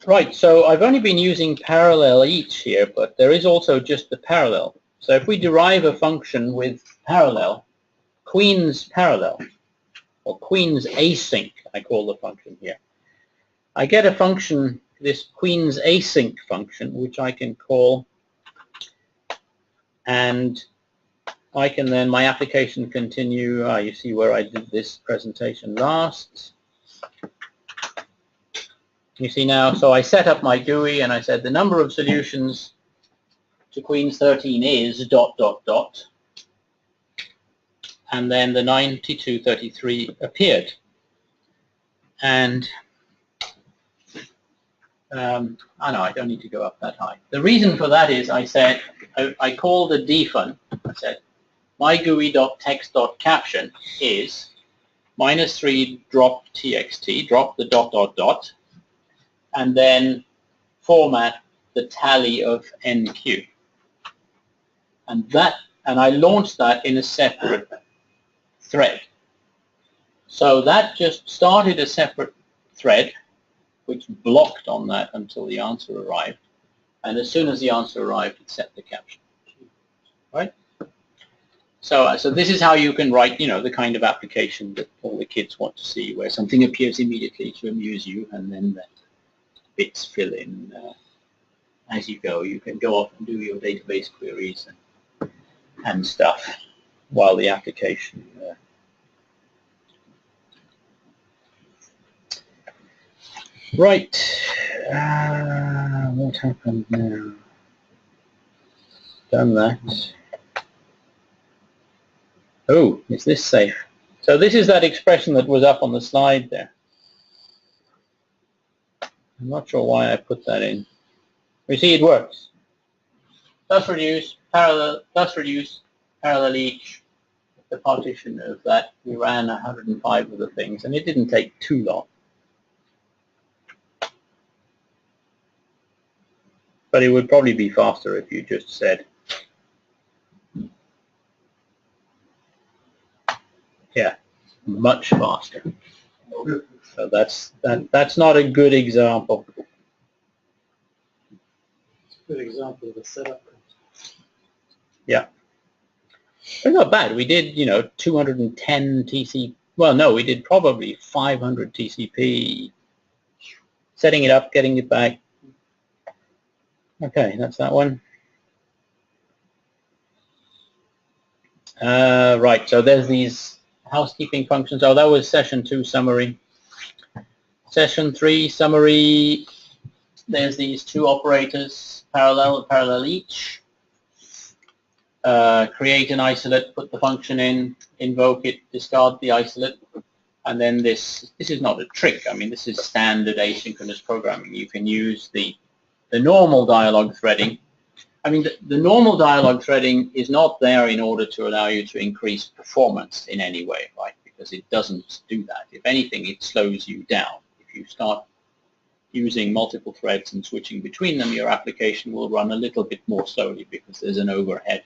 Right, so I've only been using parallel each here, but there is also just the parallel. So if we derive a function with parallel, Queen's parallel, or Queen's async, I call the function here, I get a function, this Queen's async function, which I can call, and I can then, my application continue. You see where I did this presentation last. You see now, so I set up my GUI and I said the number of solutions to Queen's 13 is ... And then the 9233 appeared. And oh no, I don't need to go up that high. The reason for that is I said, I called a dfun. I said, my GUI.text.caption is -3 drop txt, drop the ... and then format the tally of NQ. And I launched that in a separate thread. So that just started a separate thread which blocked on that until the answer arrived. And as soon as the answer arrived, it set the caption. Right? So this is how you can write, the kind of application that all the kids want to see, where something appears immediately to amuse you, and then the bits fill in as you go. You can go off and do your database queries and stuff while the application right. What happened now? Done that. Oh, is this safe? So this is that expression that was up on the slide there. I'm not sure why I put that in. You see, it works. Thus reduce, parallel each. The partition of that, we ran 105 of the things, and it didn't take too long. but it would probably be faster if you just said, yeah, much faster. So that's not a good example. It's a good example of a setup. Yeah. But not bad. We did, 210 TCP. Well, no, we did probably 500 TCP. Setting it up, getting it back. Okay, that's that one. Right, so there's these housekeeping functions. Oh, that was session 2 summary. Session 3 summary, there's these 2 operators, parallel each. Create an isolate, put the function in, invoke it, discard the isolate, and then this is not a trick. I mean, this is standard asynchronous programming. You can use the normal dialog threading. I mean, the normal dialog threading is not there in order to allow you to increase performance in any way, right? Because it doesn't do that. If anything, it slows you down. If you start using multiple threads and switching between them, your application will run a little bit more slowly because there's an overhead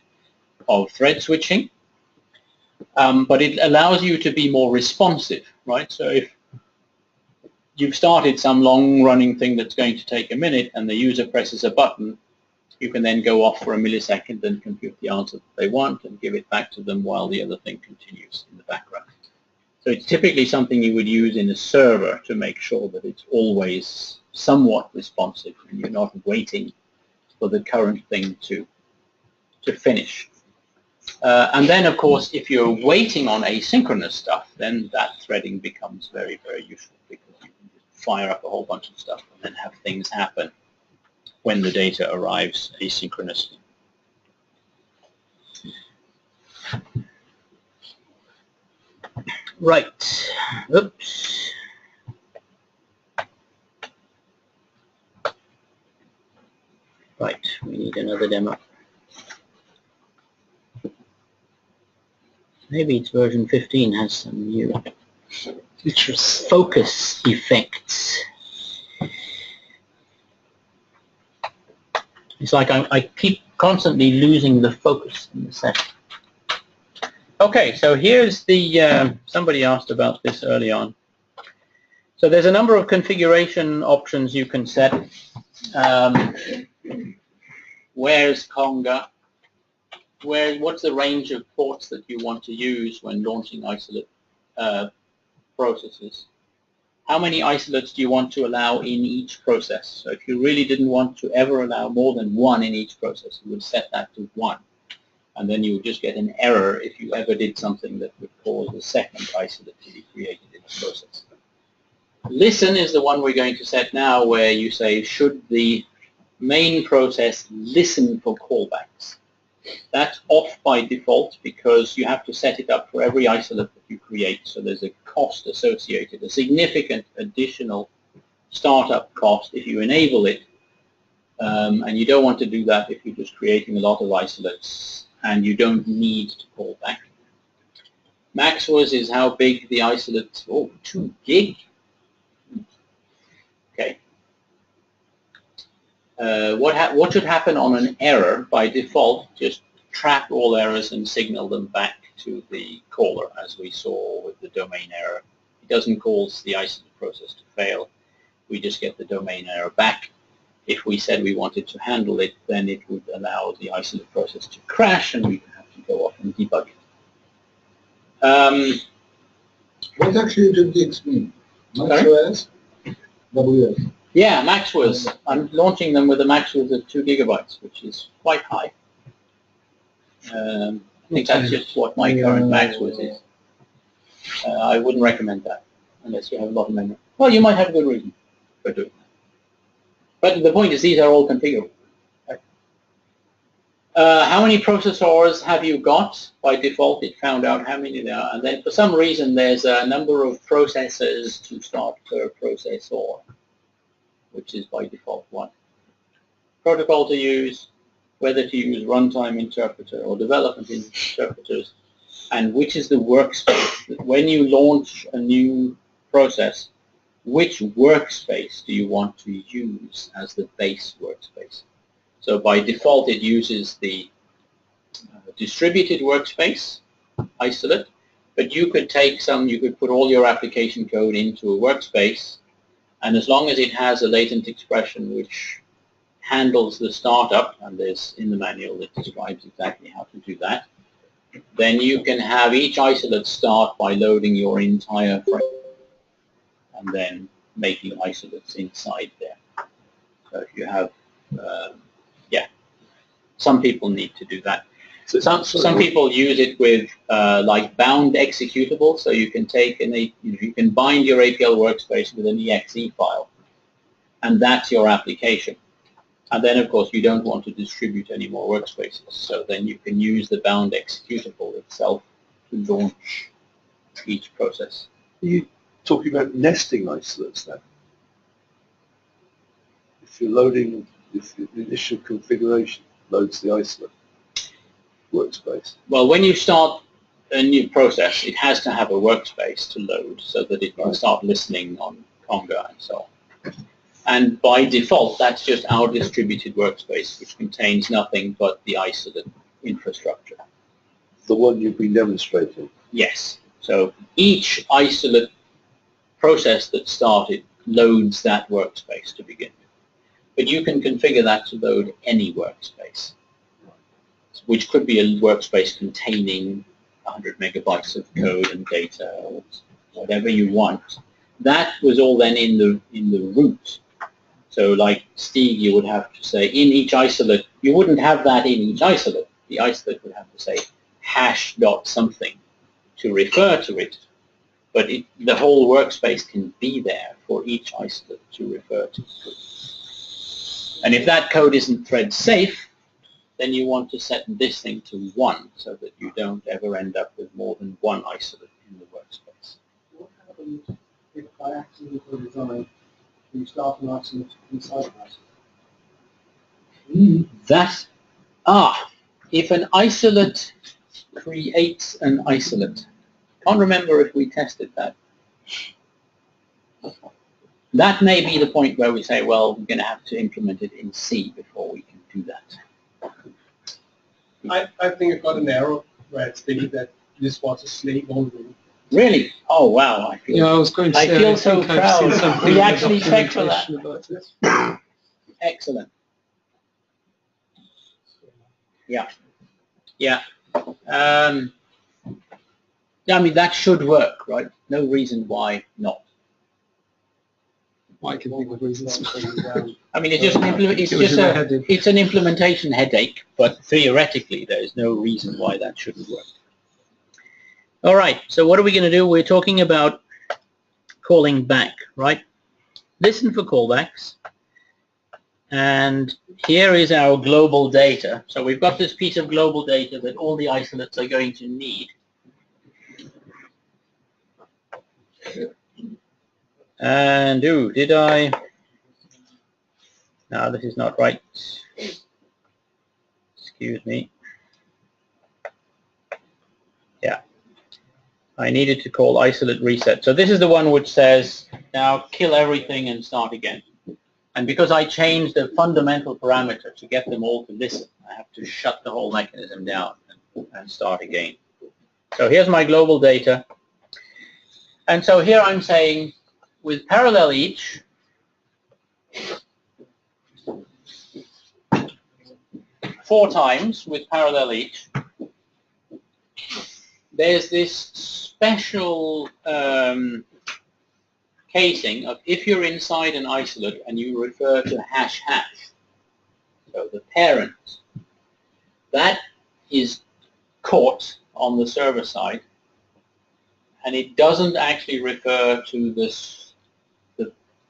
of thread switching. But it allows you to be more responsive, right? So if you've started some long-running thing that's going to take a minute and the user presses a button, you can then go off for a millisecond and compute the answer that they want and give it back to them while the other thing continues in the background. So it's typically something you would use in a server to make sure that it's always somewhat responsive and you're not waiting for the current thing to finish. And then, of course, if you're waiting on asynchronous stuff, then that threading becomes very, very useful because you can just fire up a whole bunch of stuff and then have things happen when the data arrives asynchronously. Right. Oops. Right, we need another demo. Maybe it's version 15 has some new features. Focus effects. It's like I keep constantly losing the focus in the session. Okay, so here's the, somebody asked about this early on. So there's a number of configuration options you can set. Where's Conga? What's the range of ports that you want to use when launching isolate processes? How many isolates do you want to allow in each process? So if you really didn't want to ever allow more than 1 in each process, you would set that to 1. And then you would just get an error if you ever did something that would cause a second isolate to be created in the process. Listen is the one we're going to set now, where you say, should the main process listen for callbacks? That's off by default because you have to set it up for every isolate that you create, so there's a cost associated, a significant additional startup cost if you enable it, and you don't want to do that if you're just creating a lot of isolates and you don't need to call back. Maxwas is how big the isolate, 2 gig. Okay. What should happen on an error by default? Just track all errors and signal them back to the caller, as we saw with the domain error. It doesn't cause the isolate process to fail. We just get the domain error back. If we said we wanted to handle it, then it would allow the isolate process to crash, and we would have to go off and debug it. What actually do gigs mean? MaxOS? WS? Yeah, Maxwas. I'm launching them with a Maxwas of 2 gigabytes, which is quite high. I think that's just what my current Maxwas is. I wouldn't recommend that unless you have a lot of memory. Well, you might have a good reason for doing that. But the point is, these are all configurable. Right? How many processors have you got? By default, it found out how many there are. And then for some reason, there's a number of processors to start per processor, which is by default 1. Protocol to use, whether to use runtime interpreter or development interpreters, and which is the workspace. When you launch a new process, which workspace do you want to use as the base workspace? So by default, it uses the distributed workspace isolate, but you could take you could put all your application code into a workspace, and as long as it has a latent expression which handles the startup, and there's in the manual that describes exactly how to do that, then you can have each isolate start by loading your entire frame and then making isolates inside there. So if you have, some people need to do that. Some people use it with like bound executable, so you can take you can bind your APL workspace with an exe file, and that's your application. And then, of course, you don't want to distribute any more workspaces, so then you can use the bound executable itself to launch each process. Are you talking about nesting isolates then? If you're loading, if the initial configuration loads the isolate workspace. Well, when you start a new process, it has to have a workspace to load so that it can start listening on Conga and so on. And by default, that's just our distributed workspace, which contains nothing but the isolate infrastructure. The one you've been demonstrating? Yes. So each isolate process that started loads that workspace to begin with. But you can configure that to load any workspace, which could be a workspace containing 100 megabytes of code and data, or whatever you want. That was all then in the root. So like Stieg, you would have to say in each isolate, you wouldn't have that in each isolate. The isolate would have to say hash dot something to refer to it, but the whole workspace can be there for each isolate to refer to. And if that code isn't thread safe, then you want to set this thing to 1 so that you don't ever end up with more than one isolate in the workspace. What happens if by accident or design you start an isolate inside an isolate? If an isolate creates an isolate. Can't remember if we tested that. That may be the point where we say, well, we're going to have to implement it in C before we can do that. I think I got an error where it stated that this was a slave only. Really? Oh, wow. I was going to say, I feel so proud. We We actually checked for that. Excellent. Yeah. Yeah. I mean, that should work, right? No reason why not. I can think of reasons. I mean, it's an implementation headache, but theoretically, there's no reason why that shouldn't work. All right, so what are we going to do? We're talking about calling back, right? Listen for callbacks. And here is our global data. So we've got this piece of global data that all the isolates are going to need. And did I? No, this is not right. Excuse me. Yeah. I needed to call isolate reset. So this is the one which says, now kill everything and start again. And because I changed the fundamental parameter to get them all to listen, I have to shut the whole mechanism down and start again. So here's my global data. And so here I'm saying, with parallel each, four times with parallel each, there's this special casing of if you're inside an isolate and you refer to hash hash, so the parent, that is caught on the server side, and it doesn't actually refer to the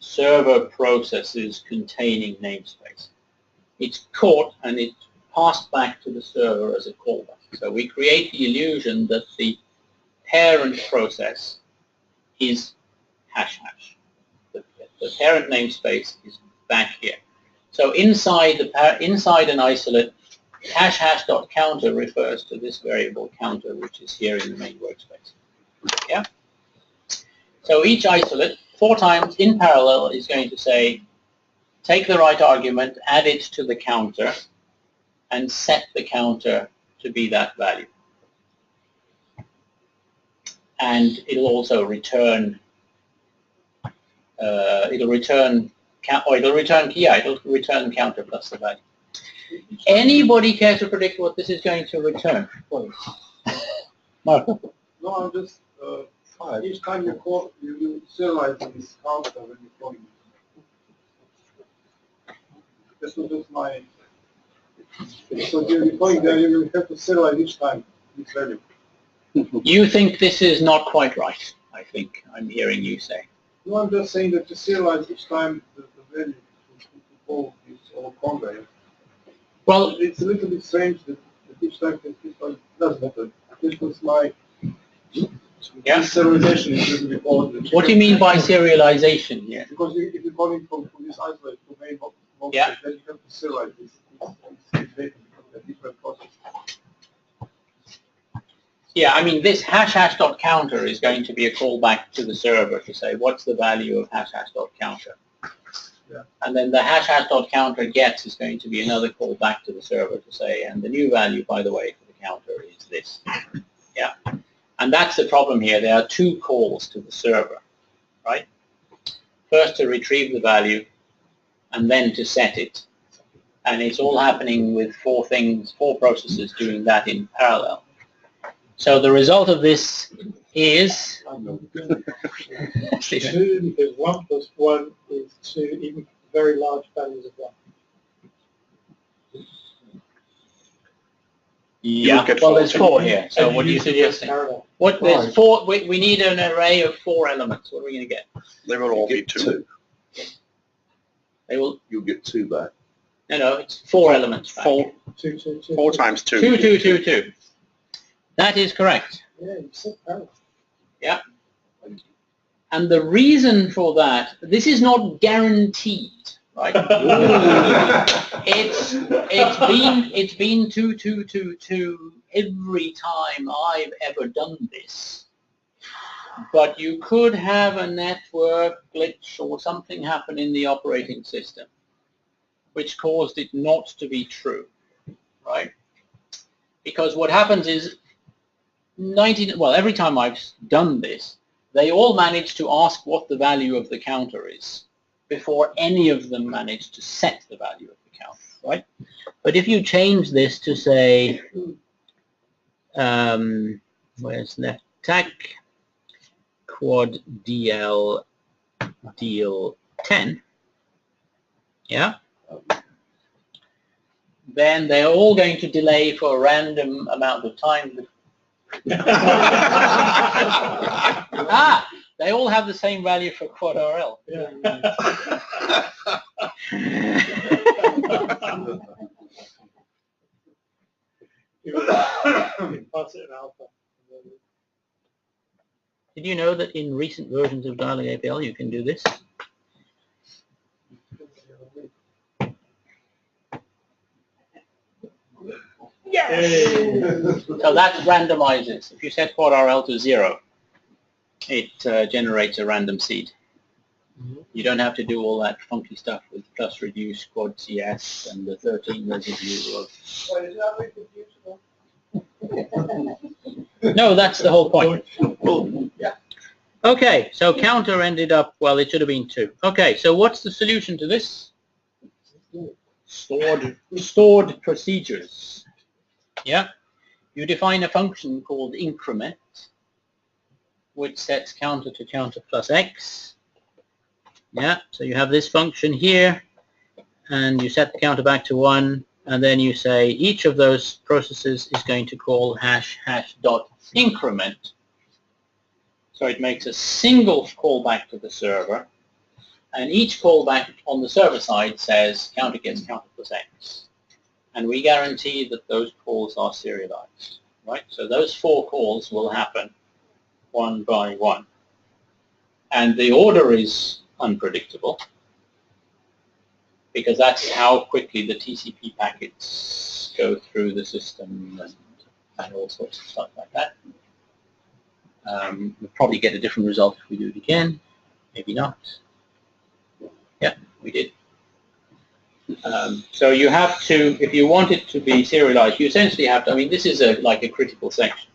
server processes containing namespace. It's caught and it's passed back to the server as a callback. So we create the illusion that the parent process is hash hash. The parent namespace is back here. So inside an isolate, hash hash.counter refers to this variable counter, which is here in the main workspace. Yeah. So each isolate, four times in parallel, is going to say, take the right argument, add it to the counter, and set the counter to be that value. And it'll also return. It'll return counter plus the value. Anybody care to predict what this is going to return? Marco? No, I'm just, each time you call, you serialize this counter when you're calling. This was just my, so you're calling there, you will have to serialize each time, each value. You think this is not quite right, I think I'm hearing you say. No, I'm just saying that to serialize each time the value to call this or convey. Well, it's a little bit strange that each time it doesn't matter. This was my serialization is a little bit odd. What do you mean by serialization here? Because if you're calling from this isolate to main box, yeah, then you have to serialize this data because they're different processes. Yeah, I mean this hash.counter is going to be a callback to the server to say what's the value of hash.counter. Yeah. And then the hash.counter gets is going to be another call back to the server to say, and the new value, by the way, for the counter is this. Yeah. And that's the problem here. There are two calls to the server, right? First to retrieve the value, and then to set it. And it's all happening with four processes doing that in parallel. So the result of this is... 2 is 1 plus 1 is 2, even very large values of 1. Yeah, well there's 4 here, so what are you suggesting? What, there's 4, we need an array of 4 elements. What are we going to get? They will all be 2. They will... You'll get 2 back. No, it's 4 elements back. 4 times 2. 2, 2, 2, 2. That is correct. Yeah, you said parallel. Yeah. And the reason for that, this is not guaranteed, right? it's been 2, 2, 2, 2 every time I've ever done this. But you could have a network glitch or something happen in the operating system which caused it not to be true, right? Because what happens is every time I've done this, they all manage to ask what the value of the counter is before any of them manage to set the value of the counter, right? But if you change this to say, where's left tac, quad DL deal 10, yeah? Then they're all going to delay for a random amount of time. They all have the same value for quad RL. Yeah. Did you know that in recent versions of Dyalog APL you can do this? Yes! So that randomizes. If you set quad RL to 0, it generates a random seed. You don't have to do all that funky stuff with plus reduce quad CS and the 13 residue of... No, that's the whole point. Yeah. Okay, so counter ended up, well, it should have been 2. Okay, so what's the solution to this? Stored procedures. Yeah. You define a function called increment, which sets counter to counter plus x. Yeah, so you have this function here, and you set the counter back to 1, and then you say each of those processes is going to call hash dot increment. So it makes a single callback to the server, and each callback on the server side says counter gets counter plus x. And we guarantee that those calls are serialized, right? So those 4 calls will happen one by one. And the order is unpredictable because that's how quickly the TCP packets go through the system and all sorts of stuff like that. We'll probably get a different result if we do it again. Maybe not. Yeah, we did. So you have to, if you want it to be serialized, you essentially have to, I mean, this is like a critical section.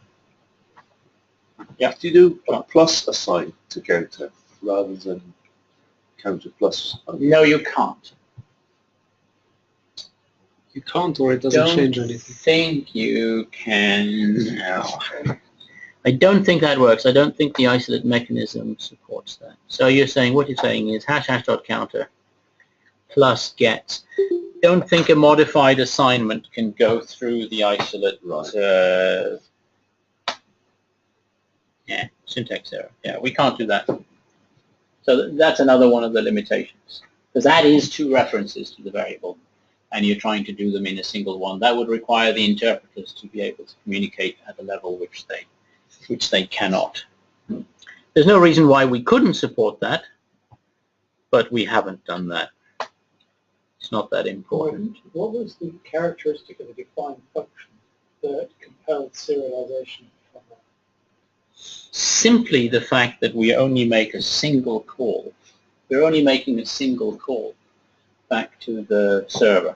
Yeah. Do you do a plus assign to counter rather than counter plus? No, you can't. You can't, or it doesn't change anything. Think you can. No. I don't think that works. I don't think the isolate mechanism supports that. So you're saying, what you're saying is ##.counter plus get. Don't think a modified assignment can go through the isolate. Right. Yeah, syntax error. Yeah, we can't do that. So that's another one of the limitations, because that is two references to the variable, and you're trying to do them in a single one. That would require the interpreters to be able to communicate at a level which they cannot. There's no reason why we couldn't support that, but we haven't done that. It's not that important. What was the characteristic of the defined function that compelled serialization from that? Simply the fact that we only make a single call. We're only making a single call back to the server.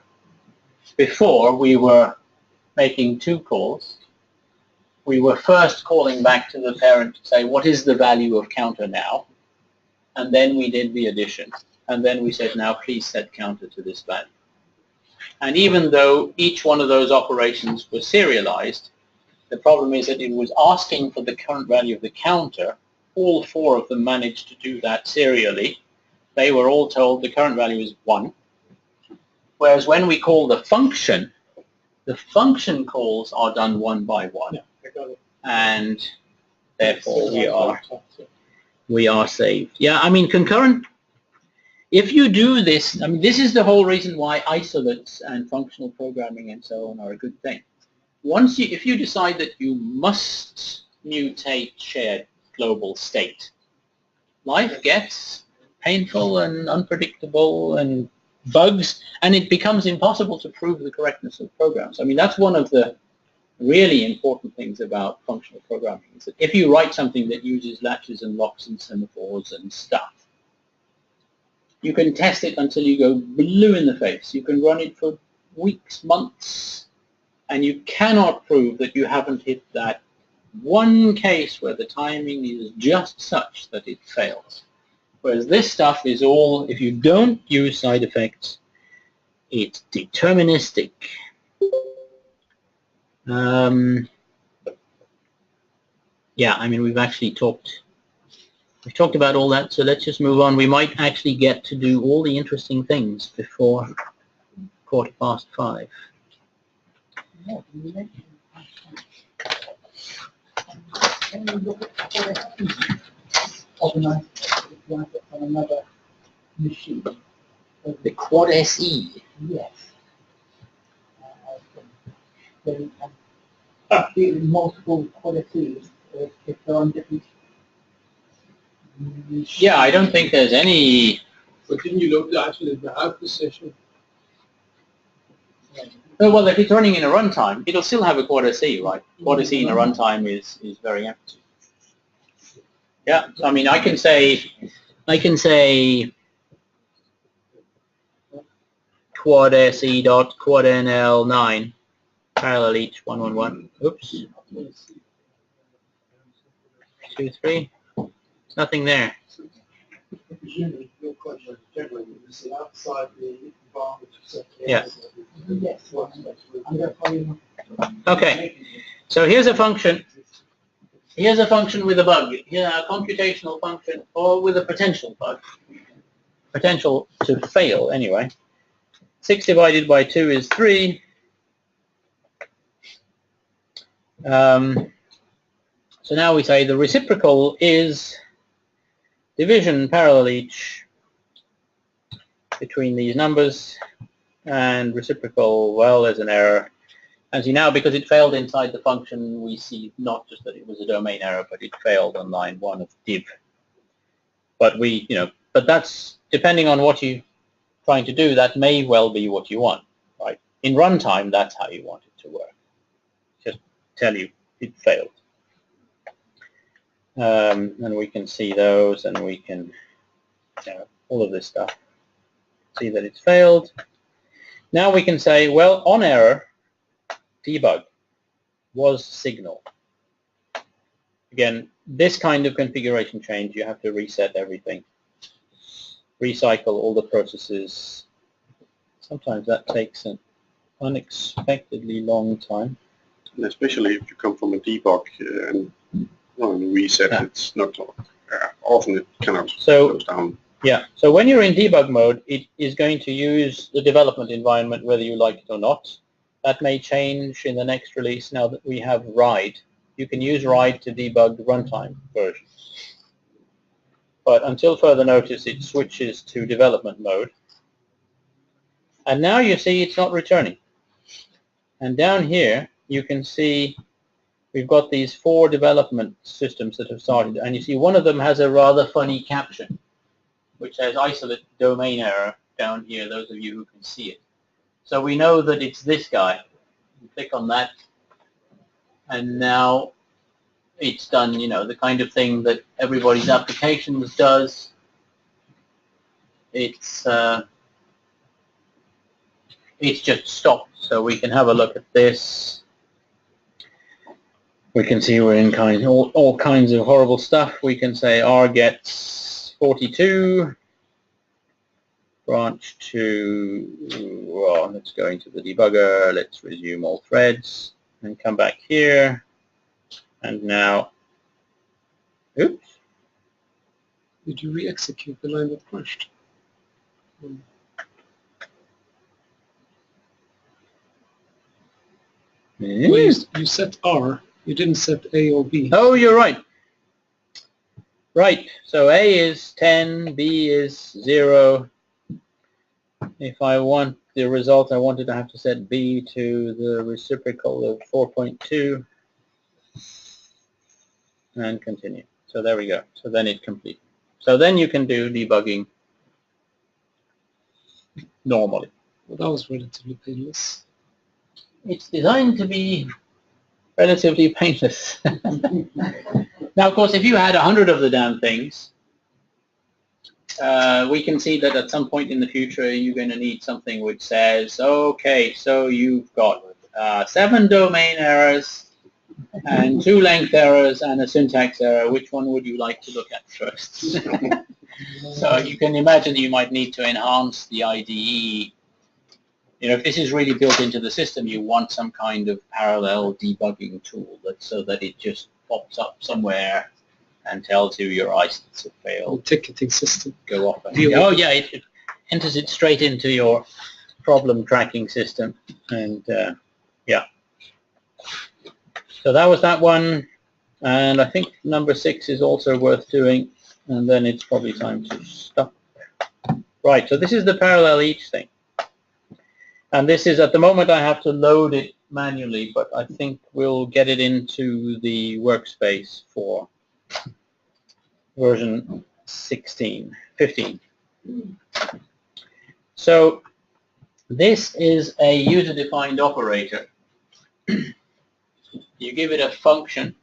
Before, we were making two calls. We were first calling back to the parent to say, what is the value of counter now? And then we did the addition. And then we said, now please set counter to this value. And even though each one of those operations was serialized, the problem is that it was asking for the current value of the counter. All four of them managed to do that serially. They were all told the current value is 1. Whereas when we call the function calls are done one by one. Yeah, I got it. And therefore we are saved. Yeah, I mean, concurrent, if you do this, I mean, this is the whole reason why isolates and functional programming and so on are a good thing. If you decide that you must mutate shared global state, life gets painful and unpredictable and bugs, and it becomes impossible to prove the correctness of programs. I mean, that's one of the really important things about functional programming, is that if you write something that uses latches and locks and semaphores and stuff, you can test it until you go blue in the face. You can run it for weeks, months, and you cannot prove that you haven't hit that one case where the timing is just such that it fails. Whereas this stuff is all, if you don't use side effects, it's deterministic. Yeah, I mean, we've talked about all that, so let's just move on. We might actually get to do all the interesting things before 5:15. On another machine. The Quad SE. Yes. Multiple Quad SEs if they're on different. Yeah, I don't think there's any. But didn't you load the isolate without the session? Oh, well, if it's running in a runtime, it'll still have a Quad SE, right? Quad SE in a runtime is very empty. Yeah, I mean, I can say quad SE dot quad NL 9 parallel each 111. Oops. 2, 3. There's nothing there. Presumably, your question generally is outside the environment of setting. Yeah. Yes. I'm going to call you. Okay. So here's a function. Here's a function with a bug. Yeah, a computational function, or with a potential bug. Potential to fail, anyway. 6 divided by 2 is 3. So now we say the reciprocal is division parallel each between these numbers, and reciprocal, well, there's an error. And see now, because it failed inside the function, we see not just that it was a domain error, but it failed on line 1 of div. But but that's, depending on what you're trying to do, that may well be what you want, right? In runtime, that's how you want it to work. Just tell you it failed. And we can see those, and we can, all of this stuff, see that it's failed. Now we can say, well, on error, debug was signal. Again, this kind of configuration change, you have to reset everything. Recycle all the processes. Sometimes that takes an unexpectedly long time. And especially if you come from a debug and reset, it's not often it cannot goes down. Yeah, so when you're in debug mode, it is going to use the development environment whether you like it or not. That may change in the next release now that we have RIDE. You can use RIDE to debug the runtime version. But until further notice, it switches to development mode. And now you see it's not returning. And down here, you can see we've got these 4 development systems that have started. And you see one of them has a rather funny caption, which says isolate domain error down here, those of you who can see it. So we know that it's this guy. You click on that, and now it's done, you know, the kind of thing that everybody's applications does. It's just stopped. So we can have a look at this. We can see we're in all kinds of horrible stuff. We can say R gets 42, branch to, well, let's go into the debugger, let's resume all threads, and come back here, and now, oops. Did you re-execute the line that crashed? Well, you set R, you didn't set A or B. Oh, you're right. Right, so A is 10, B is 0. If I want the result, I wanted to have to set B to the reciprocal of 4.2 and continue. So there we go. So then it's complete. So then you can do debugging normally. Well, that was relatively painless. It's designed to be relatively painless. Now, of course, if you had 100 of the damn things, we can see that at some point in the future you're going to need something which says, okay, so you've got 7 domain errors and 2 length errors and a syntax error. Which one would you like to look at first? So you can imagine you might need to enhance the IDE. You know, if this is really built into the system, you want some kind of parallel debugging tool so that it just pops up somewhere and tells you your isolates have failed. Ticketing system. Go off. Oh yeah, it enters it straight into your problem tracking system, and yeah. So that was that one, and I think number 6 is also worth doing, and then it's probably time to stop. Right. So this is the parallel each thing, and this is at the moment I have to load it manually, but I think we'll get it into the Workspace for version 15. So this is a user-defined operator. You give it a function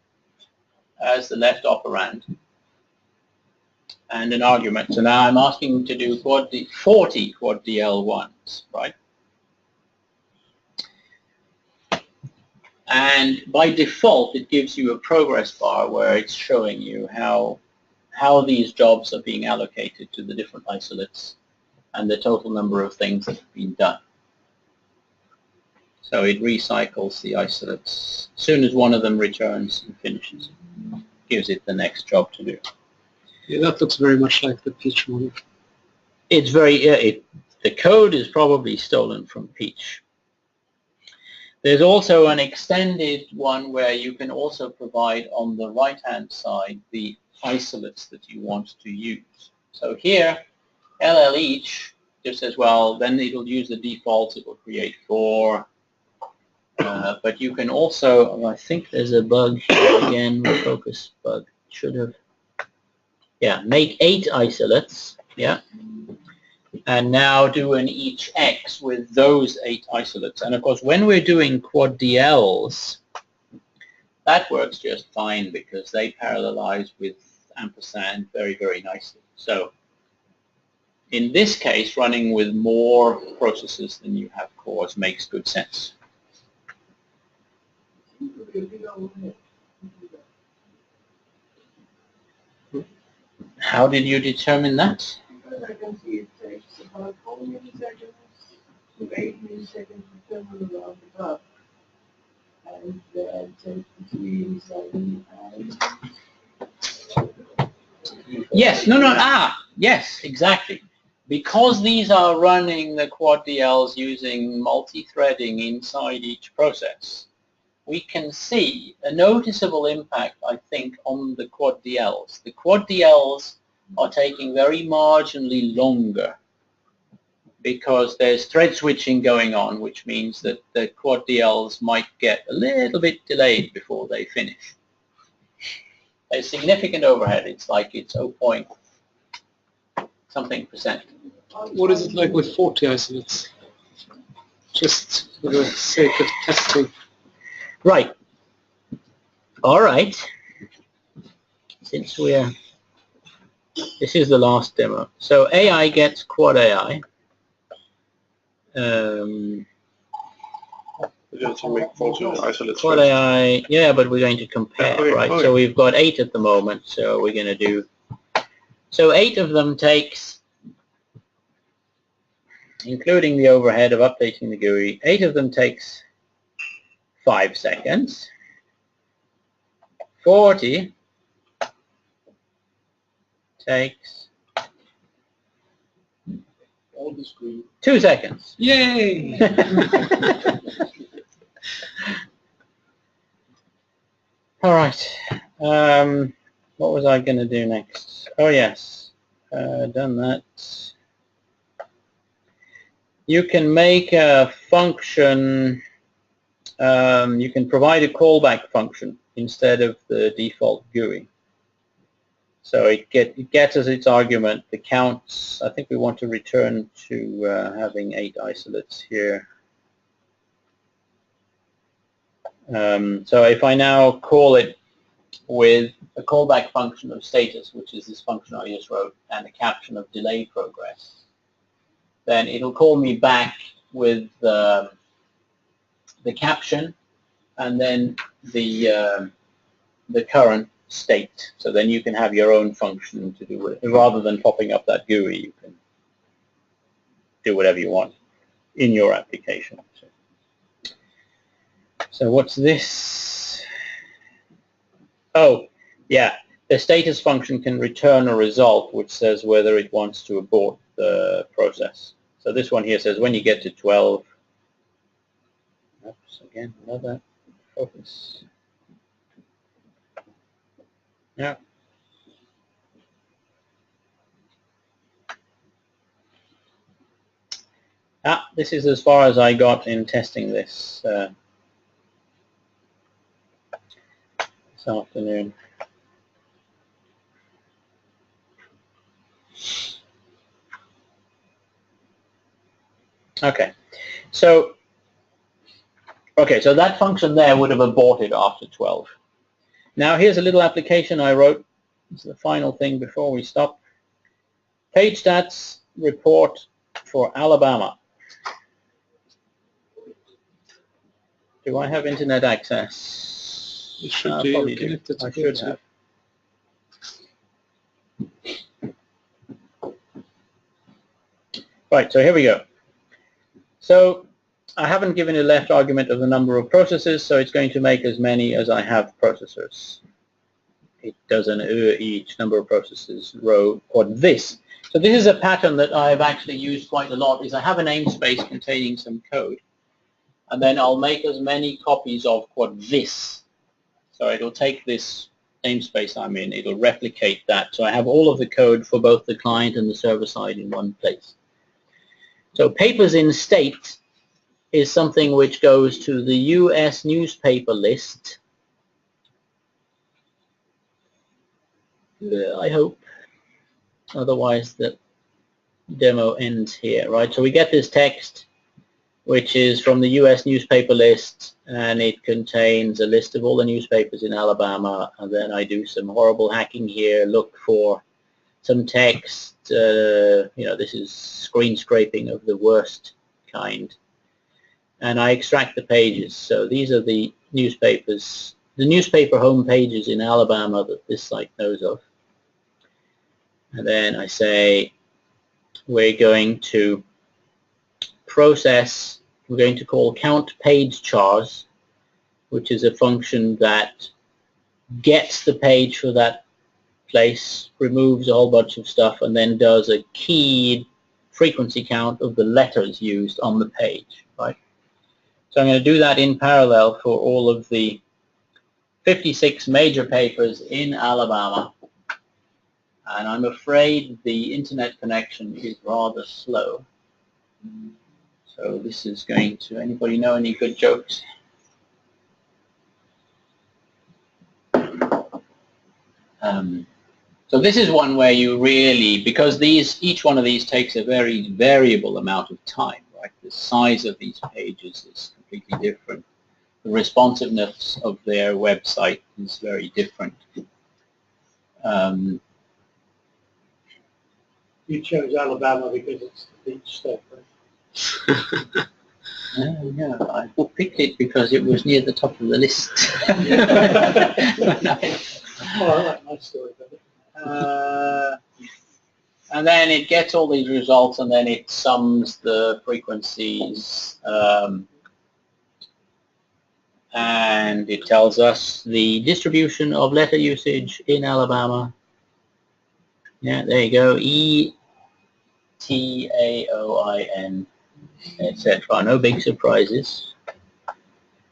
as the left operand and an argument. So now I'm asking to do 40 quad DL1s, right? And by default, it gives you a progress bar where it's showing you how these jobs are being allocated to the different isolates and the total number of things that have been done. So it recycles the isolates. As soon as one of them returns and finishes, gives it the next job to do. Yeah, that looks very much like the Peach model. It's very, the code is probably stolen from Peach. There's also an extended one where you can also provide on the right-hand side the isolates that you want to use. So here, LL each just says, well, then it'll use the defaults, it will create 4. But you can also, I think there's a bug here again, focus bug, should have, yeah, make 8 isolates, yeah, and now do an each X with those 8 isolates. And of course, when we're doing quad DLs, that works just fine because they parallelize with ampersand very, very nicely. So in this case, running with more processes than you have cores makes good sense. How did you determine that? I can see it takes about 4 milliseconds to 8 milliseconds to turn around the bug. And it takes between 7 and... Yes, yes, exactly. Because these are running the quad DLs using multi-threading inside each process, we can see a noticeable impact, I think, on the quad DLs. The quad DLs are taking very marginally longer because there's thread switching going on, which means that the quad DLs might get a little bit delayed before they finish. There's significant overhead. It's like it's 0 point something %. What is it like with 40 isolates? Just for the sake of testing. Right. All right. Since this is the last demo. So AI gets quad AI. Just to make 40 isolates. Quad AI, yeah, but we're going to compare, okay, right? okay. So we've got 8 at the moment, so we're going to do... So 8 of them takes, including the overhead of updating the GUI, 8 of them takes 5 seconds. 40 takes 2 seconds. Yay! All right. What was I going to do next? Oh yes, done that. You can make a function. You can provide a callback function instead of the default GUI. So it gets as its argument the counts. I think we want to return to having 8 isolates here. So if I now call it with a callback function of status, which is this function I just wrote, and a caption of delay progress, then it'll call me back with the caption and then the current state. So then you can have your own function to do it. Rather than popping up that GUI, you can do whatever you want in your application. So what's this? Oh, yeah. The status function can return a result which says whether it wants to abort the process. So this one here says when you get to 12, oops, again, another focus. Yeah. This is as far as I got in testing this afternoon. Okay, so that function there would have aborted after 12. Now here's a little application I wrote. This is the final thing before we stop. Page stats report for Alabama. Do I have internet access? You should do. Probably do. I should have. Right, so here we go. So I haven't given a left argument of the number of processes, so it's going to make as many as I have processors. It does an each number of processes row quad this. So this is a pattern that I've actually used quite a lot, is I have a namespace containing some code, and then I'll make as many copies of quad this. So it'll take this namespace I'm in, it'll replicate that. So I have all of the code for both the client and the server side in one place. So papers in state is something which goes to the US newspaper list. I hope. Otherwise the demo ends here, right? So we get this text which is from the US newspaper list, and it contains a list of all the newspapers in Alabama, and then I do some horrible hacking here, look for some text. This is screen scraping of the worst kind. And I extract the pages. So these are the newspapers, the newspaper home pages in Alabama that this site knows of. And then I say we're going to process, we're going to call count page chars, which is a function that gets the page for that place, removes a whole bunch of stuff, and then does a keyed frequency count of the letters used on the page, right? So I'm going to do that in parallel for all of the 56 major papers in Alabama. And I'm afraid the internet connection is rather slow. So this is going to, anybody know any good jokes? So this is one where you really, because each one of these takes a very variable amount of time, right? The size of these pages is completely different. The responsiveness of their website is very different. You chose Alabama because it's the beach state, right? Yeah, I picked it because it was near the top of the list. Oh, I like my story better. And then it gets all these results, and then it sums the frequencies, and it tells us the distribution of letter usage in Alabama. Yeah, there you go, ETAOIN, etc. No big surprises.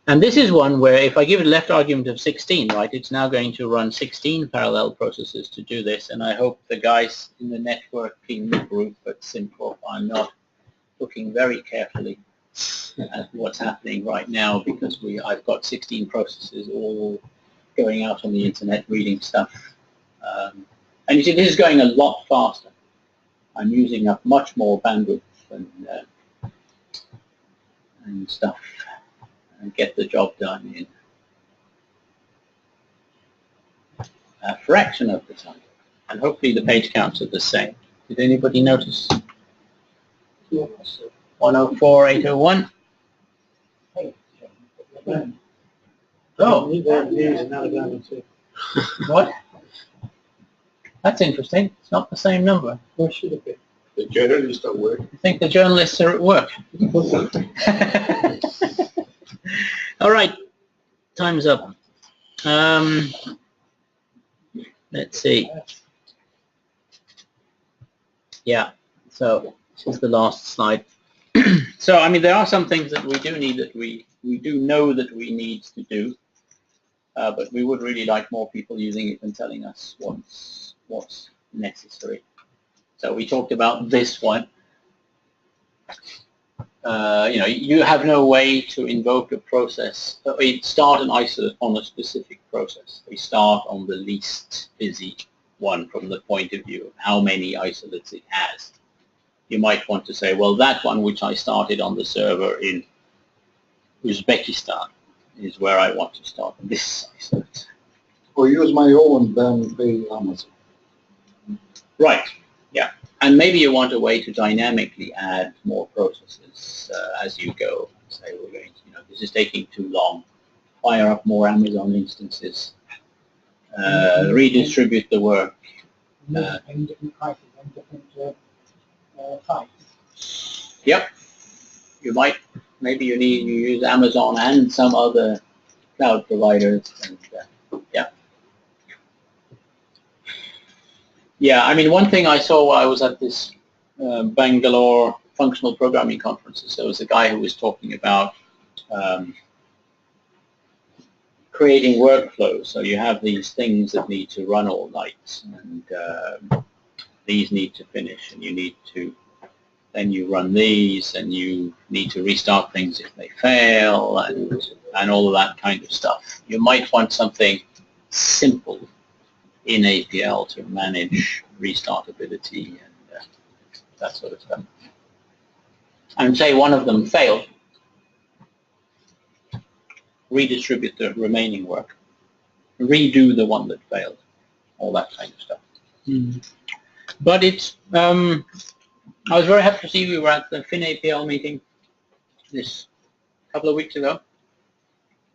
And this is one where if I give it a left argument of 16, right, it's now going to run 16 parallel processes to do this, and I hope the guys in the networking group at SimCorp are not looking very carefully at what's happening right now, because I've got 16 processes all going out on the internet reading stuff. And you see, this is going a lot faster. I'm using up much more bandwidth and stuff, and get the job done in a fraction of the time. And hopefully the page counts are the same. Did anybody notice? 104,801. Oh. What? That's interesting. It's not the same number. Where should it be? The journalists at work. I think the journalists are at work. All right, time's up. Let's see. Yeah, so this is the last slide. So, I mean, there are some things that we do need, that we do know that we need to do, but we would really like more people using it and telling us what's necessary. So we talked about this one. You have no way to invoke a process, start an isolate on a specific process. We start on the least busy one from the point of view of how many isolates it has. You might want to say, well, that one which I started on the server in Uzbekistan is where I want to start this isolate. Or use my own, then pay Amazon. Right, yeah. And maybe you want a way to dynamically add more processes as you go. Say, we're going to, this is taking too long. Fire up more Amazon instances. Redistribute the work. And different prices and different types. Yep. You might, maybe you use Amazon and some other cloud providers. And, yeah. Yeah, I mean, one thing I saw while I was at this Bangalore functional programming conferences, there was a guy who was talking about creating workflows. So you have these things that need to run all night, and these need to finish, and you need to, then you run these, and you need to restart things if they fail, and all of that kind of stuff. You might want something simple in APL to manage restartability and that sort of stuff. And say one of them failed, redistribute the remaining work, redo the one that failed, all that kind of stuff. But it's, I was very happy to see we were at the SwedAPL meeting this couple of weeks ago.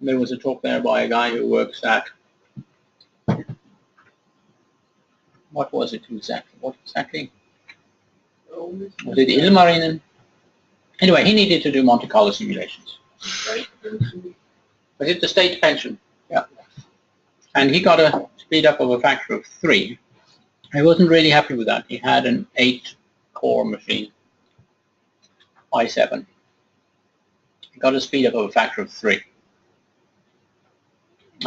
There was a talk there by a guy who works at, what was it exactly? What exactly? Was it Ilmarinen? Anyway, he needed to do Monte Carlo simulations. Was it the state pension? Yeah. And he got a speed up of a factor of 3. I wasn't really happy with that. He had an 8-core machine, i7. He got a speed up of a factor of 3.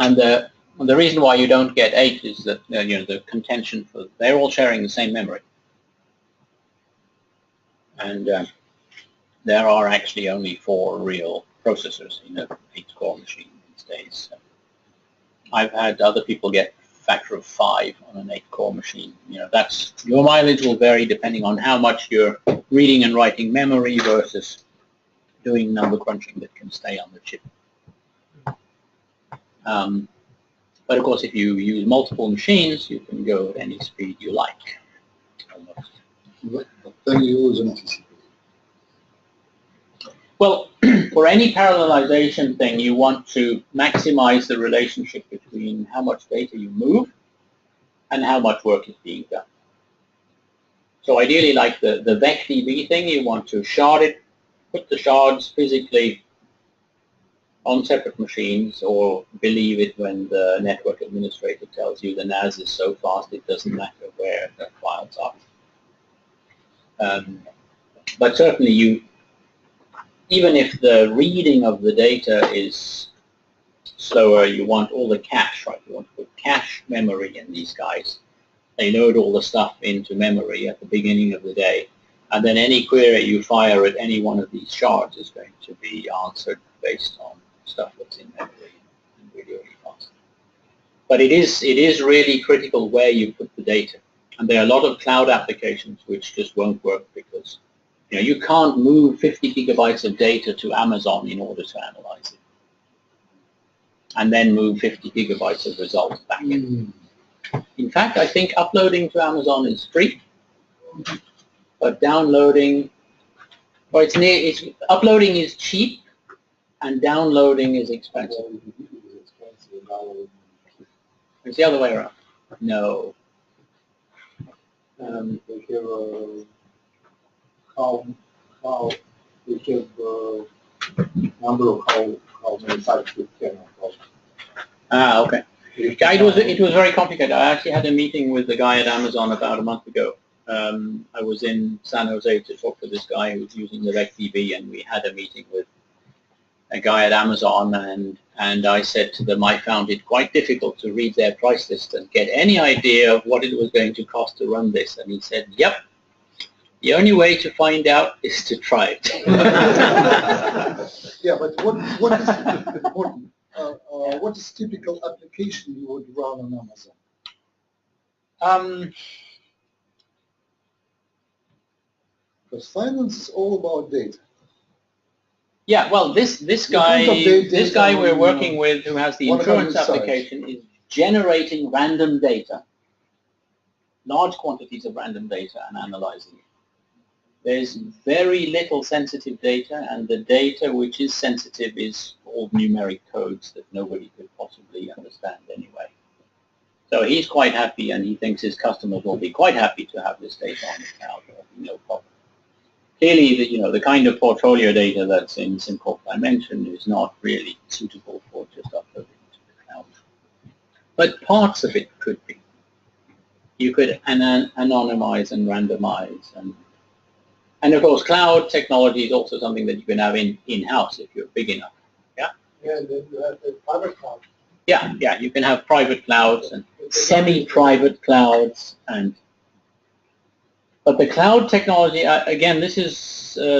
And the reason why you don't get 8 is that you know, the contention for they're all sharing the same memory, and there are actually only 4 real processors in an 8-core machine these days. So I've had other people get factor of 5 on an 8-core machine. You know, that's your mileage will vary depending on how much you're reading and writing memory versus doing number crunching that can stay on the chip. But of course, if you use multiple machines, you can go at any speed you like. But then you use an TCP. Well, for any parallelization thing, you want to maximize the relationship between how much data you move and how much work is being done. So ideally, like the VecDB thing, you want to shard it, put the shards physically on separate machines, or believe it when the network administrator tells you the NAS is so fast it doesn't matter where the files are. But certainly even if the reading of the data is slower, you want all the cache, right? You want to put cache memory in these guys. They load all the stuff into memory at the beginning of the day, and then any query you fire at any one of these shards is going to be answered based on stuff that's in memory and really, really fast. But it is really critical where you put the data. And there are a lot of cloud applications which just won't work because you know, you can't move 50 gigabytes of data to Amazon in order to analyze it. And then move 50 gigabytes of results back in. In fact, I think uploading to Amazon is free, but downloading, well, uploading is cheap and downloading is expensive. It's the other way around. No. How we give number of how many sites we can upload. Ah, okay. Yeah, it was very complicated. I actually had a meeting with the guy at Amazon about a month ago. I was in San Jose to talk to this guy who's using the VecDB, and we had a meeting with a guy at Amazon, and I said to them I found it quite difficult to read their price list and get any idea of what it was going to cost to run this. And he said, yep, the only way to find out is to try it. Yeah, but what is important? What is typical application you would run on Amazon? Because finance is all about data. Yeah, well, this guy we're working with, who has the insurance application, is generating random data, large quantities of random data, and analyzing it. There's very little sensitive data, and the data which is sensitive is all numeric codes that nobody could possibly understand anyway. So he's quite happy, and he thinks his customers will be quite happy to have this data on the cloud. No problem. Clearly, the kind of portfolio data that's in SimCorp Dimension is not really suitable for just uploading to the cloud. But parts of it could be. You could anonymize and randomize, and of course, cloud technology is also something that you can have in-house if you're big enough. Yeah. Yeah, and then you have the private cloud. Yeah, you can have private clouds and semi-private clouds, but the cloud technology, again, this is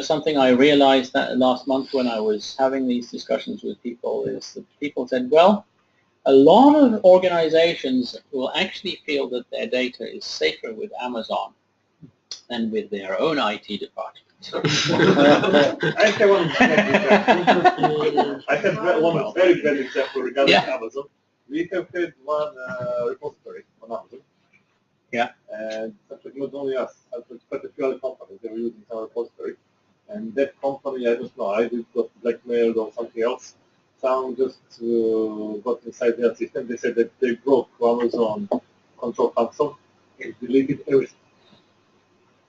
something I realized that last month when I was having these discussions with people, is that people said, well, a lot of organizations will actually feel that their data is safer with Amazon than with their own IT department. I have one very great example regarding Amazon. We have had one repository on Amazon, Yeah. And it was only us. It was quite a few other companies that were using our repository. And that company, I don't know, either got blackmailed or something else. Someone just got inside their system. They said that they broke Amazon control console and deleted everything,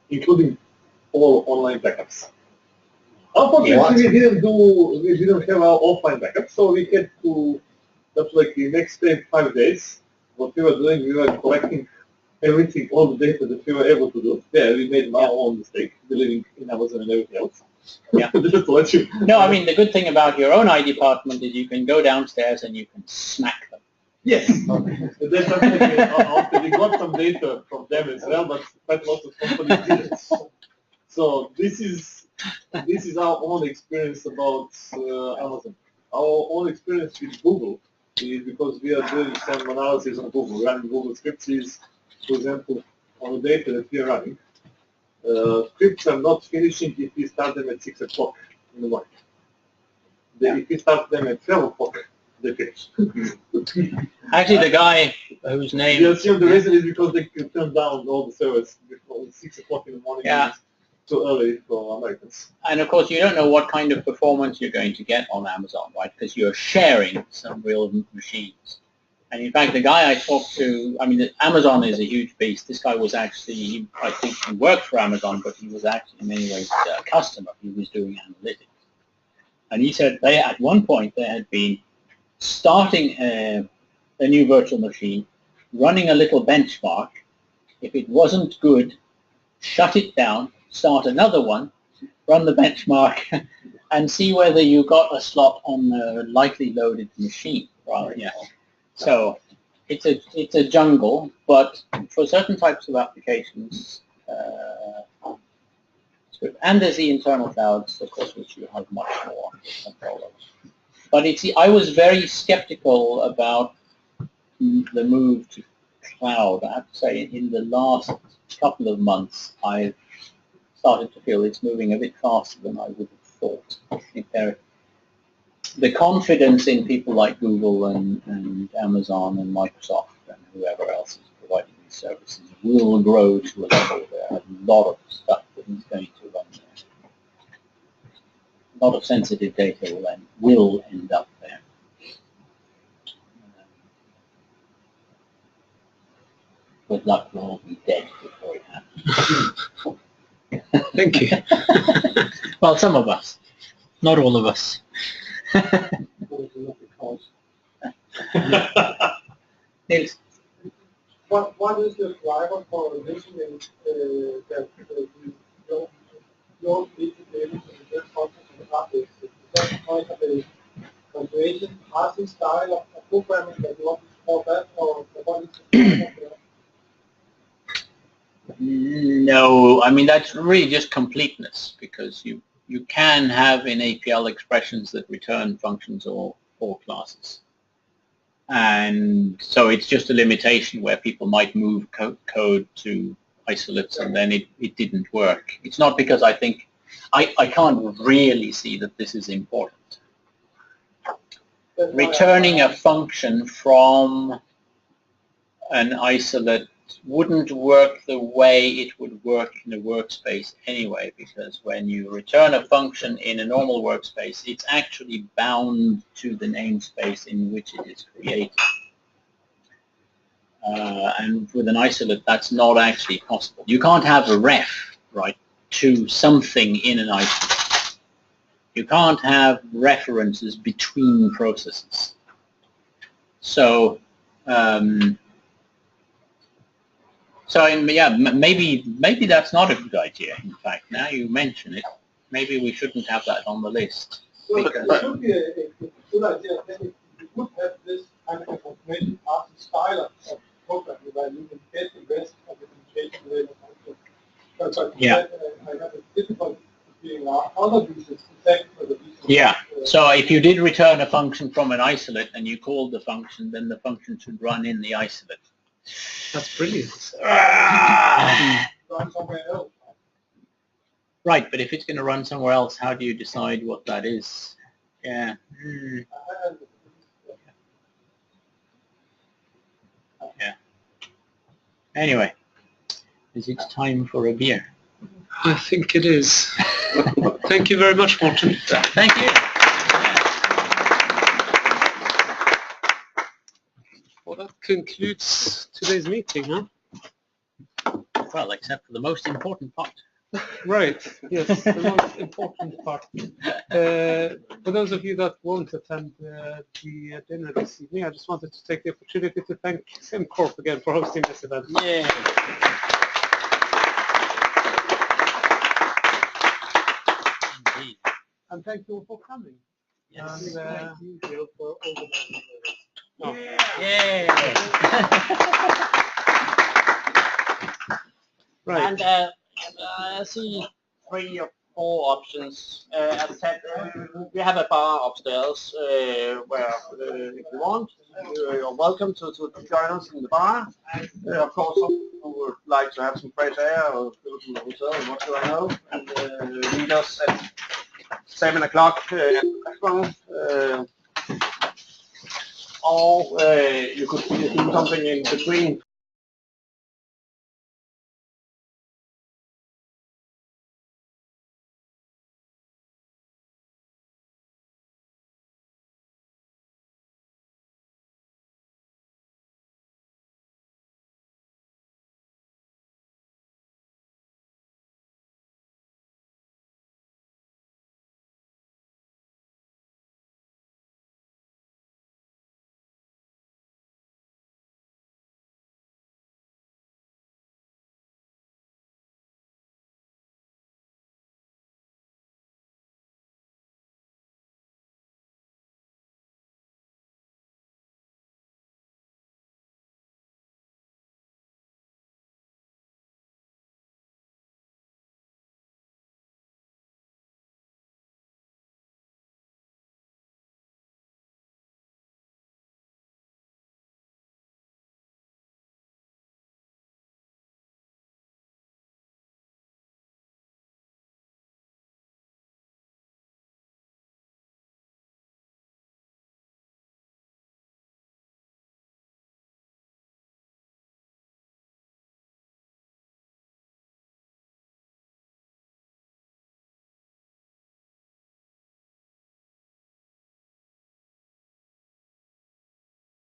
including all online backups. Unfortunately, we didn't have our offline backup, so we had to, just like the next 5 days, what we were doing, we were collecting everything, all the data that we were able to do. Yeah, we made our own mistake, deleting in Amazon and everything else. Yeah. Just to let you. No, I mean, the good thing about your own IT department is you can go downstairs and you can smack them. Yes. Then after we got some data from them as well, but quite lots of companies didn't. So this is our own experience about Amazon. Our own experience with Google is because we are doing some analysis on Google, running Google scripts is, for example, on the data that we are running. Scripts are not finishing if we start them at 6 o'clock in the morning. If we start them at 12 o'clock, they finish. Actually, the guy whose name... We assume the reason is because they turn down all the servers before 6 o'clock in the morning. Yeah. Too early for Americans. And of course, you don't know what kind of performance you're going to get on Amazon, right? Because you're sharing some real machines. And in fact, the guy I talked to, I mean, Amazon is a huge beast. This guy was actually, I think he worked for Amazon, but he was actually in many ways a customer. He was doing analytics. And he said they, at one point, they had been starting a new virtual machine, running a little benchmark. If it wasn't good, shut it down, start another one, run the benchmark, and see whether you got a slot on a lightly loaded machine. Right? Yeah. So it's a jungle, but for certain types of applications, it's good. And there's the internal clouds, of course, which you have much more control of. But I was very skeptical about the move to cloud. I have to say, in the last couple of months, I've started to feel it's moving a bit faster than I would have thought. I think the confidence in people like Google and Amazon and Microsoft and whoever else is providing these services will grow to a level where a lot of stuff that is going to run there. A lot of sensitive data will end up there. Good luck, we'll all be dead before it happens. Thank you. Well, some of us, not all of us. Nils. What is the driver for mentioning that you don't need to be able to get content from the database? Is that kind of a configuration, parsing style of programming that you want to support that, or what is the driver for that? No, I mean, that's really just completeness, because you can have in APL expressions that return functions or classes. And so it's just a limitation where people might move code to isolates and then it didn't work. It's not because I think, I can't really see that this is important. Returning a function from an isolate wouldn't work the way it would work in a workspace anyway, because when you return a function in a normal workspace, it's actually bound to the namespace in which it is created. And with an isolate, that's not actually possible. You can't have a ref, right, to something in an isolate. You can't have references between processes. So, yeah, maybe that's not a good idea. In fact, now you mention it, maybe we shouldn't have that on the list. Well, it should be a good idea that if you would have this kind of information passing style of programming where you can get the rest of the communication within the function. But yeah. I have a difficulty being other users exactly for the reason. Yeah. So if you did return a function from an isolate and you called the function, then the function should run in the isolate. That's brilliant. Run somewhere else. Right, but if it's going to run somewhere else, how do you decide what that is? Yeah. Yeah. Anyway, Is it time for a beer? I think it is. Thank you very much, Morten. Thank you. Well, that concludes today's meeting, huh? Well, except for the most important part. Right, yes, the most important part. For those of you that won't attend the dinner this evening, I just wanted to take the opportunity to thank SimCorp again for hosting this event. Yeah. Indeed. And thank you all for coming. Yes. And thank you, Bill, for organizing this. Oh. Yeah. Right. And I see 3 or 4 options. As I said, we have a bar upstairs where, if you want, you're welcome to join us in the bar. Of course, some who would like to have some fresh air or go to the hotel, what do I know, and meet us at 7 o'clock at the restaurant. Or you could do something in between.